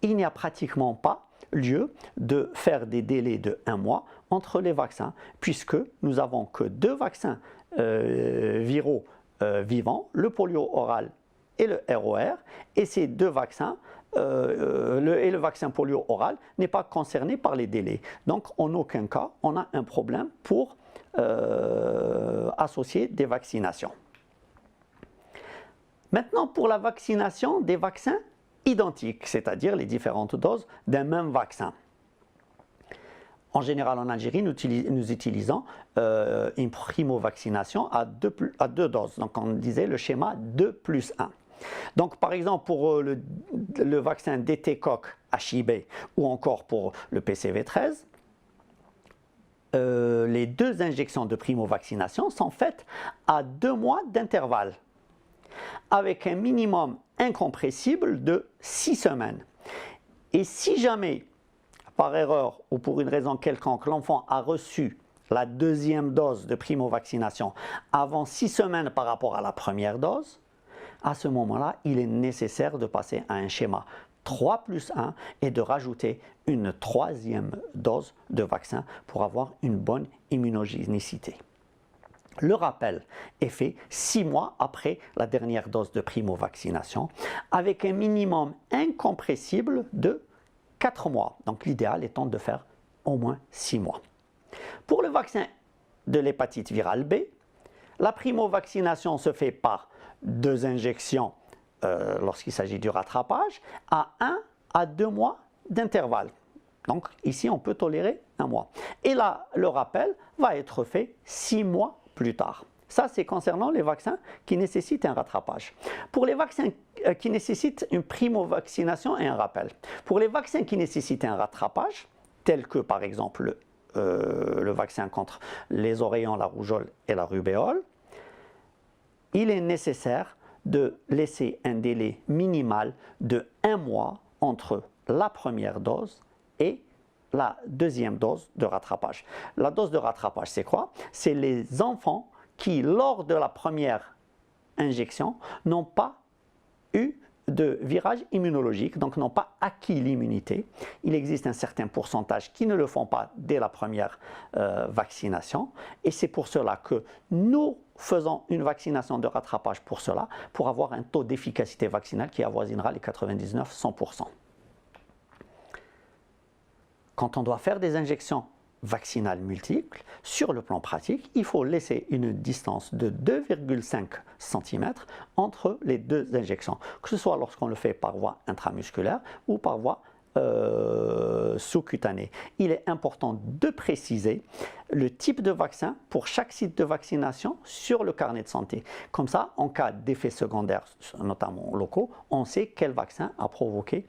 il n'y a pratiquement pas lieu de faire des délais de 1 mois entre les vaccins, puisque nous n'avons que 2 vaccins viraux vivants, le polio oral et le ROR, et ces 2 vaccins, le vaccin polio oral, n'est pas concerné par les délais. Donc en aucun cas, on a un problème pour associer des vaccinations. Maintenant, pour la vaccination des vaccins identiques, c'est-à-dire les différentes doses d'un même vaccin. En général, en Algérie, nous utilisons une primo-vaccination à 2 doses. Donc, on disait le schéma 2+1. Donc, par exemple, pour le vaccin DT-Coq HIB ou encore pour le PCV13, les 2 injections de primo-vaccination sont faites à 2 mois d'intervalle, avec un minimum incompressible de 6 semaines. Et si jamais, par erreur ou pour une raison quelconque, l'enfant a reçu la 2e dose de primo-vaccination avant 6 semaines par rapport à la première dose, à ce moment-là, il est nécessaire de passer à un schéma 3+1 et de rajouter une 3e dose de vaccin pour avoir une bonne immunogénicité. Le rappel est fait 6 mois après la dernière dose de primo-vaccination avec un minimum incompressible de 4 mois. Donc l'idéal étant de faire au moins 6 mois. Pour le vaccin de l'hépatite virale B, la primo-vaccination se fait par 2 injections lorsqu'il s'agit du rattrapage à 1 à 2 mois d'intervalle. Donc ici on peut tolérer 1 mois. Et là le rappel va être fait 6 mois plus tard. Ça, c'est concernant les vaccins qui nécessitent un rattrapage. Pour les vaccins qui nécessitent une primo-vaccination et un rappel. Pour les vaccins qui nécessitent un rattrapage, tels que par exemple le vaccin contre les oreillons, la rougeole et la rubéole, il est nécessaire de laisser un délai minimal de 1 mois entre la première dose et la 2e dose de rattrapage. La dose de rattrapage, c'est quoi? C'est les enfants qui, lors de la première injection, n'ont pas eu de virage immunologique, donc n'ont pas acquis l'immunité. Il existe un certain pourcentage qui ne le font pas dès la première vaccination, et c'est pour cela que nous faisons une vaccination de rattrapage pour cela, pour avoir un taux d'efficacité vaccinale qui avoisinera les 99-100%. Quand on doit faire des injections vaccinales multiples, sur le plan pratique, il faut laisser une distance de 2,5 cm entre les 2 injections, que ce soit lorsqu'on le fait par voie intramusculaire ou par voie sous-cutanée. Il est important de préciser le type de vaccin pour chaque site de vaccination sur le carnet de santé. Comme ça, en cas d'effets secondaires, notamment locaux, on sait quel vaccin a provoqué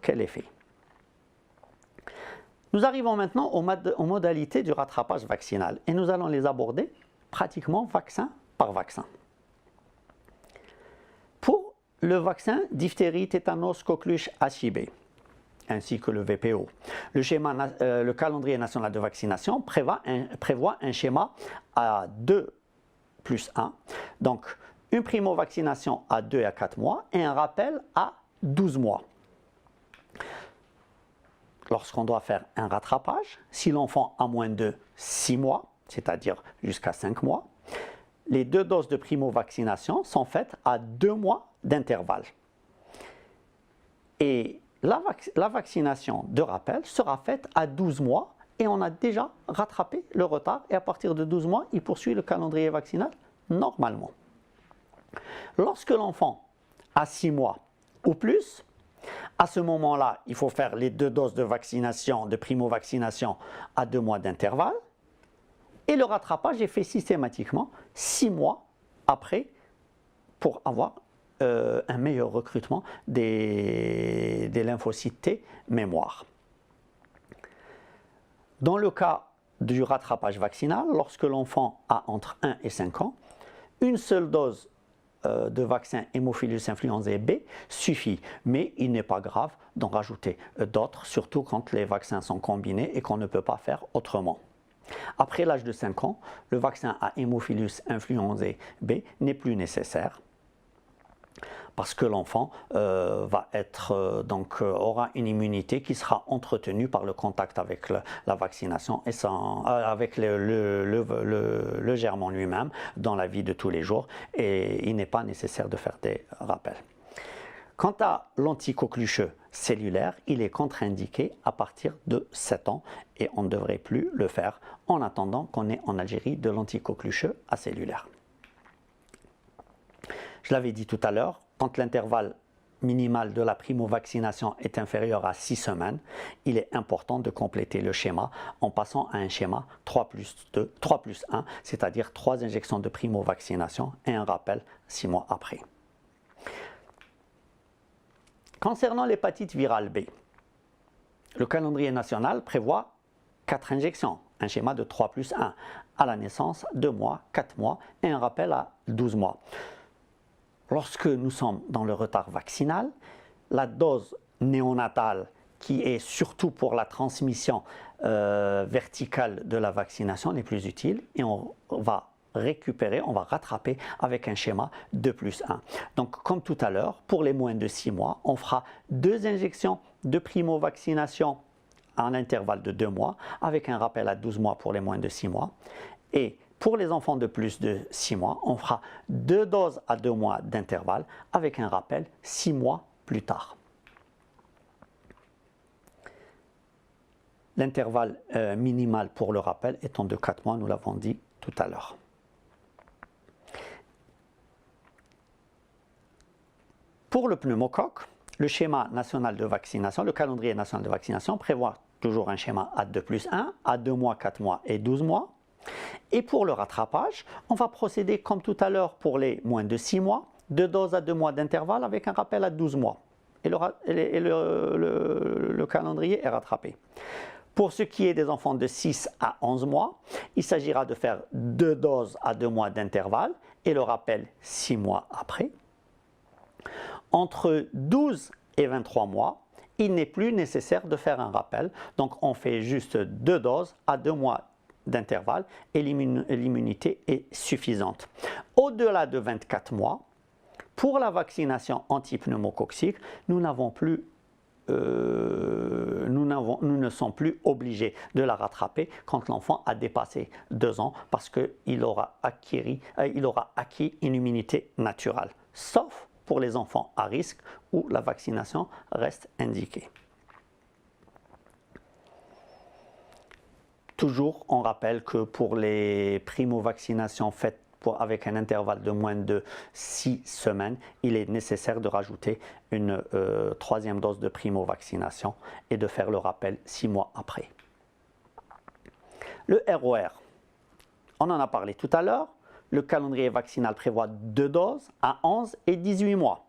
quel effet. Nous arrivons maintenant aux modalités du rattrapage vaccinal et nous allons les aborder pratiquement vaccin par vaccin. Pour le vaccin diphtérie, tétanos, coqueluche, HIB, ainsi que le VPO, le calendrier national de vaccination prévoit un schéma à 2+1, donc une primo-vaccination à 2 à 4 mois et un rappel à 12 mois. Lorsqu'on doit faire un rattrapage, si l'enfant a moins de 6 mois, c'est-à-dire jusqu'à 5 mois, les 2 doses de primo-vaccination sont faites à 2 mois d'intervalle. Et la vaccination de rappel sera faite à 12 mois et on a déjà rattrapé le retard et à partir de 12 mois, il poursuit le calendrier vaccinal normalement. Lorsque l'enfant a 6 mois ou plus, à ce moment-là, il faut faire les 2 doses de vaccination, de primo-vaccination à 2 mois d'intervalle. Et le rattrapage est fait systématiquement 6 mois après pour avoir un meilleur recrutement des lymphocytes T mémoire. Dans le cas du rattrapage vaccinal, lorsque l'enfant a entre 1 et 5 ans, une seule dose de vaccin Haemophilus influenzae B suffit, mais il n'est pas grave d'en rajouter d'autres, surtout quand les vaccins sont combinés et qu'on ne peut pas faire autrement. Après l'âge de 5 ans, le vaccin à Haemophilus influenzae B n'est plus nécessaire parce que l'enfant aura une immunité qui sera entretenue par le contact avec la vaccination et avec le germe lui-même dans la vie de tous les jours, et il n'est pas nécessaire de faire des rappels. Quant à l'anticoqueluche cellulaire, il est contre-indiqué à partir de 7 ans et on ne devrait plus le faire en attendant qu'on ait en Algérie de l'anticoqueluche acellulaire. Je l'avais dit tout à l'heure, quand l'intervalle minimal de la primo-vaccination est inférieur à 6 semaines, il est important de compléter le schéma en passant à un schéma 3+1, c'est-à-dire 3 injections de primo-vaccination et un rappel 6 mois après. Concernant l'hépatite virale B, le calendrier national prévoit 4 injections, un schéma de 3+1, à la naissance, 2 mois, 4 mois et un rappel à 12 mois. Lorsque nous sommes dans le retard vaccinal, la dose néonatale, qui est surtout pour la transmission verticale de la vaccination, n'est plus utile et on va rattraper avec un schéma 2+1. Donc comme tout à l'heure, pour les moins de 6 mois, on fera 2 injections de primo-vaccination en intervalle de 2 mois, avec un rappel à 12 mois pour les moins de 6 mois. Et pour les enfants de plus de 6 mois, on fera 2 doses à 2 mois d'intervalle avec un rappel 6 mois plus tard. L'intervalle minimal pour le rappel étant de 4 mois, nous l'avons dit tout à l'heure. Pour le pneumocoque, le schéma national de vaccination, le calendrier national de vaccination prévoit toujours un schéma à 2+1, à 2 mois, 4 mois et 12 mois. Et pour le rattrapage, on va procéder comme tout à l'heure pour les moins de 6 mois, 2 doses à 2 mois d'intervalle avec un rappel à 12 mois. Et le calendrier est rattrapé. Pour ce qui est des enfants de 6 à 11 mois, il s'agira de faire 2 doses à 2 mois d'intervalle et le rappel 6 mois après. Entre 12 et 23 mois, il n'est plus nécessaire de faire un rappel. Donc on fait juste 2 doses à 2 mois d'intervalle et l'immunité est suffisante. Au-delà de 24 mois, pour la vaccination antipneumococcique, nous ne sommes plus obligés de la rattraper quand l'enfant a dépassé 2 ans parce qu'il aura acquis une immunité naturelle, sauf pour les enfants à risque où la vaccination reste indiquée. Toujours, on rappelle que pour les primo-vaccinations faites avec un intervalle de moins de 6 semaines, il est nécessaire de rajouter une 3e dose de primo-vaccination et de faire le rappel 6 mois après. Le ROR, on en a parlé tout à l'heure, le calendrier vaccinal prévoit 2 doses à 11 et 18 mois.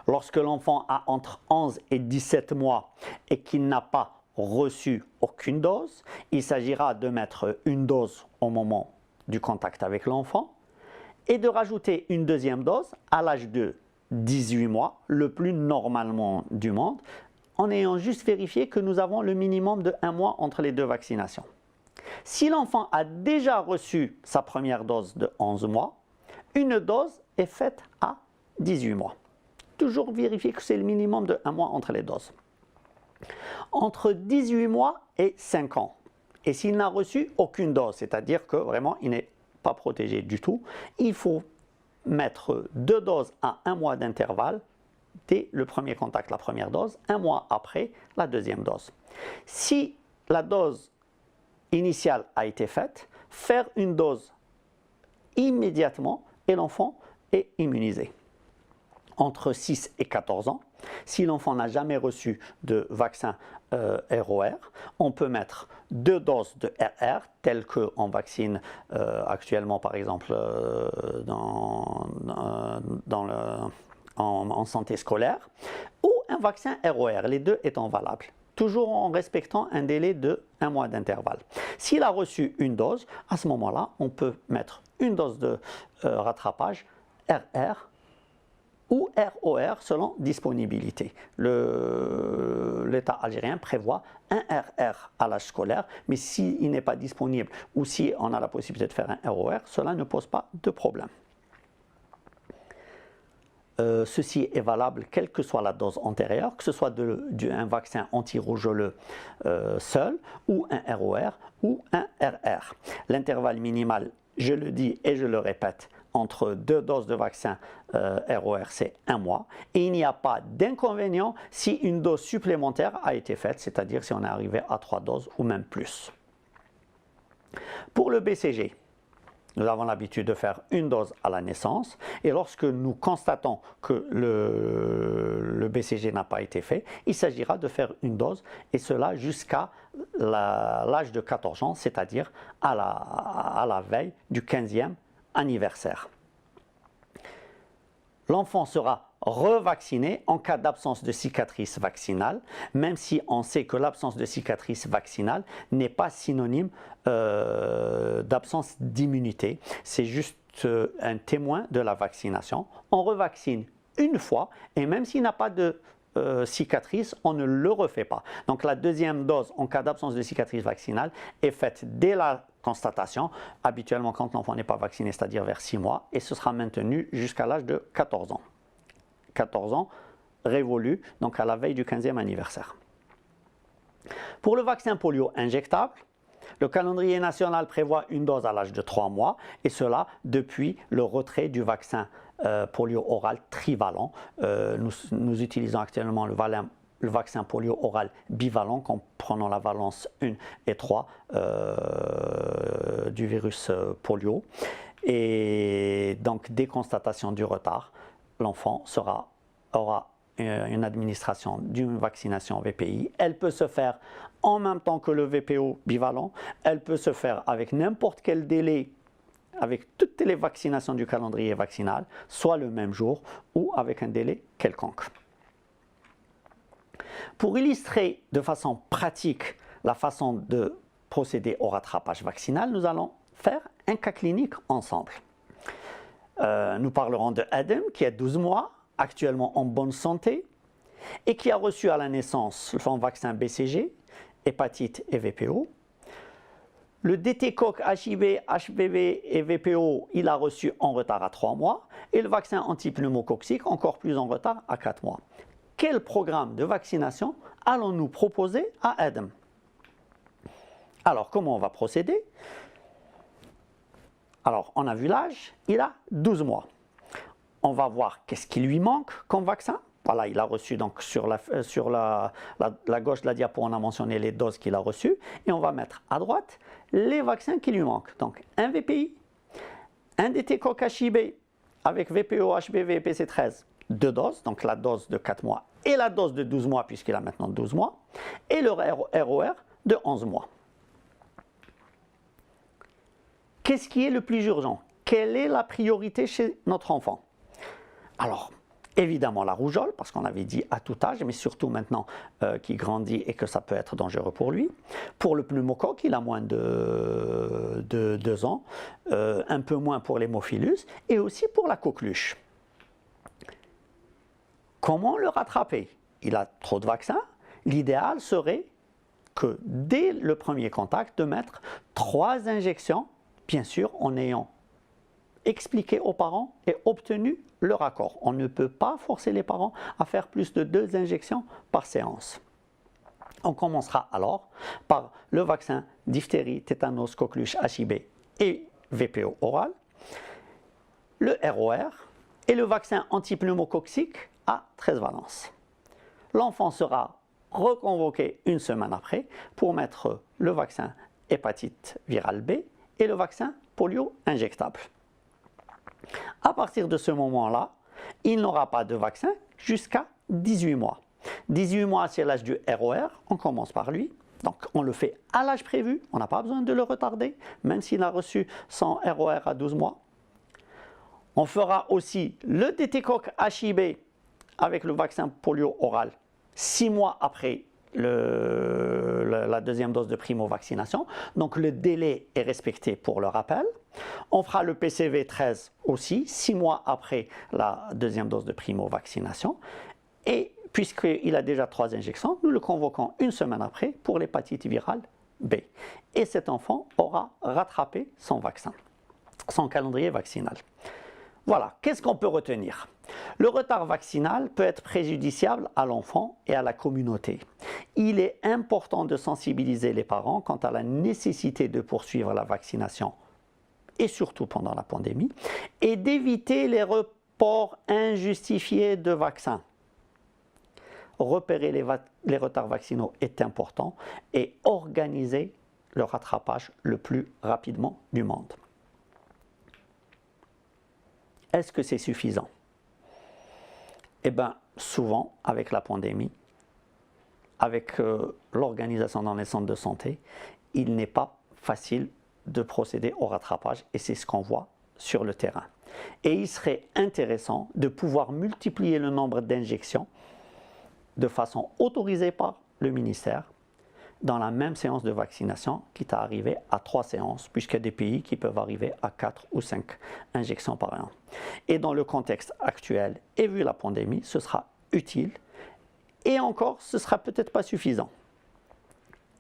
Lorsque l'enfant a entre 11 et 17 mois et qu'il n'a pas reçu aucune dose, il s'agira de mettre une dose au moment du contact avec l'enfant et de rajouter une 2e dose à l'âge de 18 mois, le plus normalement du monde, en ayant juste vérifié que nous avons le minimum de 1 mois entre les 2 vaccinations. Si l'enfant a déjà reçu sa première dose de 11 mois, une dose est faite à 18 mois. Toujours vérifier que c'est le minimum de 1 mois entre les doses. Entre 18 mois et 5 ans. Et s'il n'a reçu aucune dose, c'est-à-dire que vraiment il n'est pas protégé du tout, il faut mettre 2 doses à 1 mois d'intervalle dès le premier contact, la première dose, 1 mois après la 2e dose. Si la dose initiale a été faite, faire une dose immédiatement et l'enfant est immunisé. Entre 6 et 14 ans, si l'enfant n'a jamais reçu de vaccin ROR, on peut mettre 2 doses de RR, telles qu'on vaccine actuellement par exemple en santé scolaire, ou un vaccin ROR, les deux étant valables. toujours en respectant un délai de 1 mois d'intervalle. S'il a reçu une dose, à ce moment-là, on peut mettre une dose de rattrapage RR ou ROR selon disponibilité. L'État algérien prévoit un RR à l'âge scolaire, mais s'il n'est pas disponible ou si on a la possibilité de faire un ROR, cela ne pose pas de problème. Ceci est valable quelle que soit la dose antérieure, que ce soit un vaccin anti-rougeoleux seul, ou un ROR, ou un RR. L'intervalle minimal, je le dis et je le répète, entre 2 doses de vaccin ROR, c'est 1 mois. Et il n'y a pas d'inconvénient si une dose supplémentaire a été faite, c'est-à-dire si on est arrivé à 3 doses ou même plus. Pour le BCG, nous avons l'habitude de faire une dose à la naissance et lorsque nous constatons que le BCG n'a pas été fait, il s'agira de faire une dose et cela jusqu'à l'âge de 14 ans, c'est-à-dire à la veille du 15e anniversaire. L'enfant sera revacciné en cas d'absence de cicatrice vaccinale, même si on sait que l'absence de cicatrice vaccinale n'est pas synonyme d'absence d'immunité. C'est juste un témoin de la vaccination. On revaccine une fois et même s'il n'a pas de cicatrice, on ne le refait pas. Donc la deuxième dose en cas d'absence de cicatrice vaccinale est faite dès la constatation, habituellement quand l'enfant n'est pas vacciné, c'est-à-dire vers 6 mois, et ce sera maintenu jusqu'à l'âge de 14 ans. 14 ans révolus, donc à la veille du 15e anniversaire. Pour le vaccin polio injectable, le calendrier national prévoit une dose à l'âge de 3 mois, et cela depuis le retrait du vaccin polio oral trivalent. Nous utilisons actuellement le vaccin polio oral bivalent, comprenant la valence 1 et 3 du virus polio. Et donc, dès constatation du retard, l'enfant aura une administration d'une vaccination VPI. Elle peut se faire en même temps que le VPO bivalent. Elle peut se faire avec n'importe quel délai, avec toutes les vaccinations du calendrier vaccinal, soit le même jour ou avec un délai quelconque. Pour illustrer de façon pratique la façon de procéder au rattrapage vaccinal, nous allons faire un cas clinique ensemble. Nous parlerons de Adam qui a 12 mois, actuellement en bonne santé et qui a reçu à la naissance son vaccin BCG, hépatite et VPO. Le DT-Coq, HIB, HPV et VPO, il a reçu en retard à 3 mois et le vaccin antipneumococcique encore plus en retard à 4 mois. Quel programme de vaccination allons-nous proposer à Adam? Alors, comment on va procéder? Alors, on a vu l'âge, il a 12 mois. On va voir qu'est-ce qui lui manque comme vaccin. Voilà, il a reçu donc sur la gauche de la diapo, on a mentionné les doses qu'il a reçues. Et on va mettre à droite les vaccins qui lui manquent. Donc, un VPI, un DT-Coq HIB avec VPO, HPV et PC13, 2 doses, donc la dose de 4 mois et la dose de 12 mois puisqu'il a maintenant 12 mois, et le ROR de 11 mois. Qu'est-ce qui est le plus urgent? Quelle est la priorité chez notre enfant? Alors, évidemment la rougeole, parce qu'on avait dit à tout âge, mais surtout maintenant qu'il grandit et que ça peut être dangereux pour lui. Pour le pneumocoque, il a moins de 2 ans, un peu moins pour l'hémophilus, et aussi pour la coqueluche. Comment le rattraper? Il a trop de vaccins. L'idéal serait que dès le premier contact, de mettre 3 injections, bien sûr en ayant expliqué aux parents et obtenu leur accord. On ne peut pas forcer les parents à faire plus de 2 injections par séance. On commencera alors par le vaccin diphtérie, tétanos, coqueluche, HIB et VPO oral, le ROR et le vaccin antipneumococcique à 13 valences. L'enfant sera reconvoqué une semaine après pour mettre le vaccin hépatite virale B et le vaccin polio injectable. À partir de ce moment-là, il n'aura pas de vaccin jusqu'à 18 mois. 18 mois, c'est l'âge du ROR, on commence par lui. Donc on le fait à l'âge prévu, on n'a pas besoin de le retarder, même s'il a reçu son ROR à 12 mois. On fera aussi le DT-Coq HIB avec le vaccin polio oral 6 mois après la deuxième dose de primo-vaccination. Donc le délai est respecté pour le rappel. On fera le PCV 13 aussi, 6 mois après la deuxième dose de primo-vaccination. Et puisqu'il a déjà 3 injections, nous le convoquons une semaine après pour l'hépatite virale B. Et cet enfant aura rattrapé son vaccin, son calendrier vaccinal. Voilà, qu'est-ce qu'on peut retenir? Le retard vaccinal peut être préjudiciable à l'enfant et à la communauté. Il est important de sensibiliser les parents quant à la nécessité de poursuivre la vaccination, et surtout pendant la pandémie, et d'éviter les reports injustifiés de vaccins. Repérer les retards vaccinaux est important et organiser le rattrapage le plus rapidement du monde. Est-ce que c'est suffisant? Eh bien, souvent, avec la pandémie, avec l'organisation dans les centres de santé, il n'est pas facile de procéder au rattrapage et c'est ce qu'on voit sur le terrain. Et il serait intéressant de pouvoir multiplier le nombre d'injections de façon autorisée par le ministère dans la même séance de vaccination, quitte à arriver à 3 séances, puisqu'il y a des pays qui peuvent arriver à 4 ou 5 injections par an. Et dans le contexte actuel, et vu la pandémie, ce sera utile, et encore, ce ne sera peut-être pas suffisant.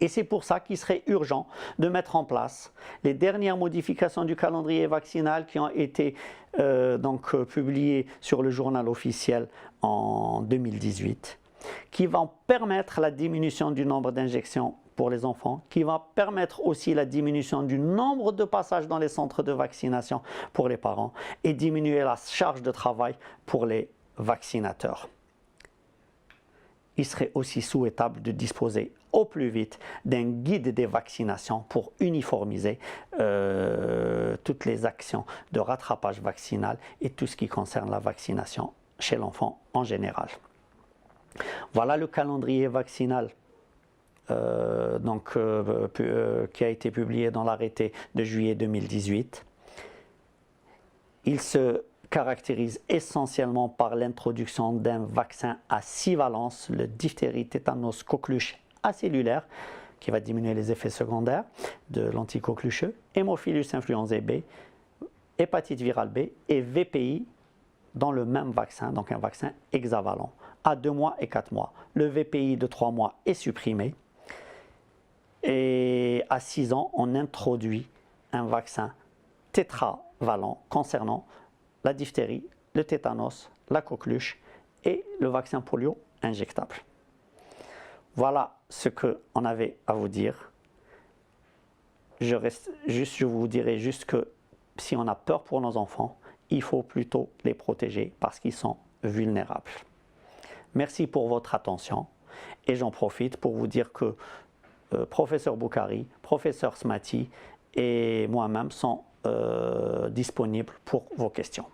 Et c'est pour ça qu'il serait urgent de mettre en place les dernières modifications du calendrier vaccinal qui ont été publiées sur le journal officiel en 2018, qui vont permettre la diminution du nombre d'injections pour les enfants, qui va permettre aussi la diminution du nombre de passages dans les centres de vaccination pour les parents et diminuer la charge de travail pour les vaccinateurs. Il serait aussi souhaitable de disposer au plus vite d'un guide des vaccinations pour uniformiser toutes les actions de rattrapage vaccinal et tout ce qui concerne la vaccination chez l'enfant en général. Voilà le calendrier vaccinal qui a été publié dans l'arrêté de juillet 2018. Il se caractérise essentiellement par l'introduction d'un vaccin à 6 valences, le diphtérie, tétanos, coqueluche acellulaire, qui va diminuer les effets secondaires de l'anticoquelucheux, hémophilus influenzae B, hépatite virale B et VPI dans le même vaccin, donc un vaccin hexavalent, à 2 mois et 4 mois. Le VPI de 3 mois est supprimé et à 6 ans, on introduit un vaccin tétravalent concernant la diphtérie, le tétanos, la coqueluche et le vaccin polio injectable. Voilà ce qu'on avait à vous dire. Je vous dirai juste que si on a peur pour nos enfants, il faut plutôt les protéger parce qu'ils sont vulnérables. Merci pour votre attention et j'en profite pour vous dire que professeur Boukari, professeur Smati et moi-même sont disponibles pour vos questions.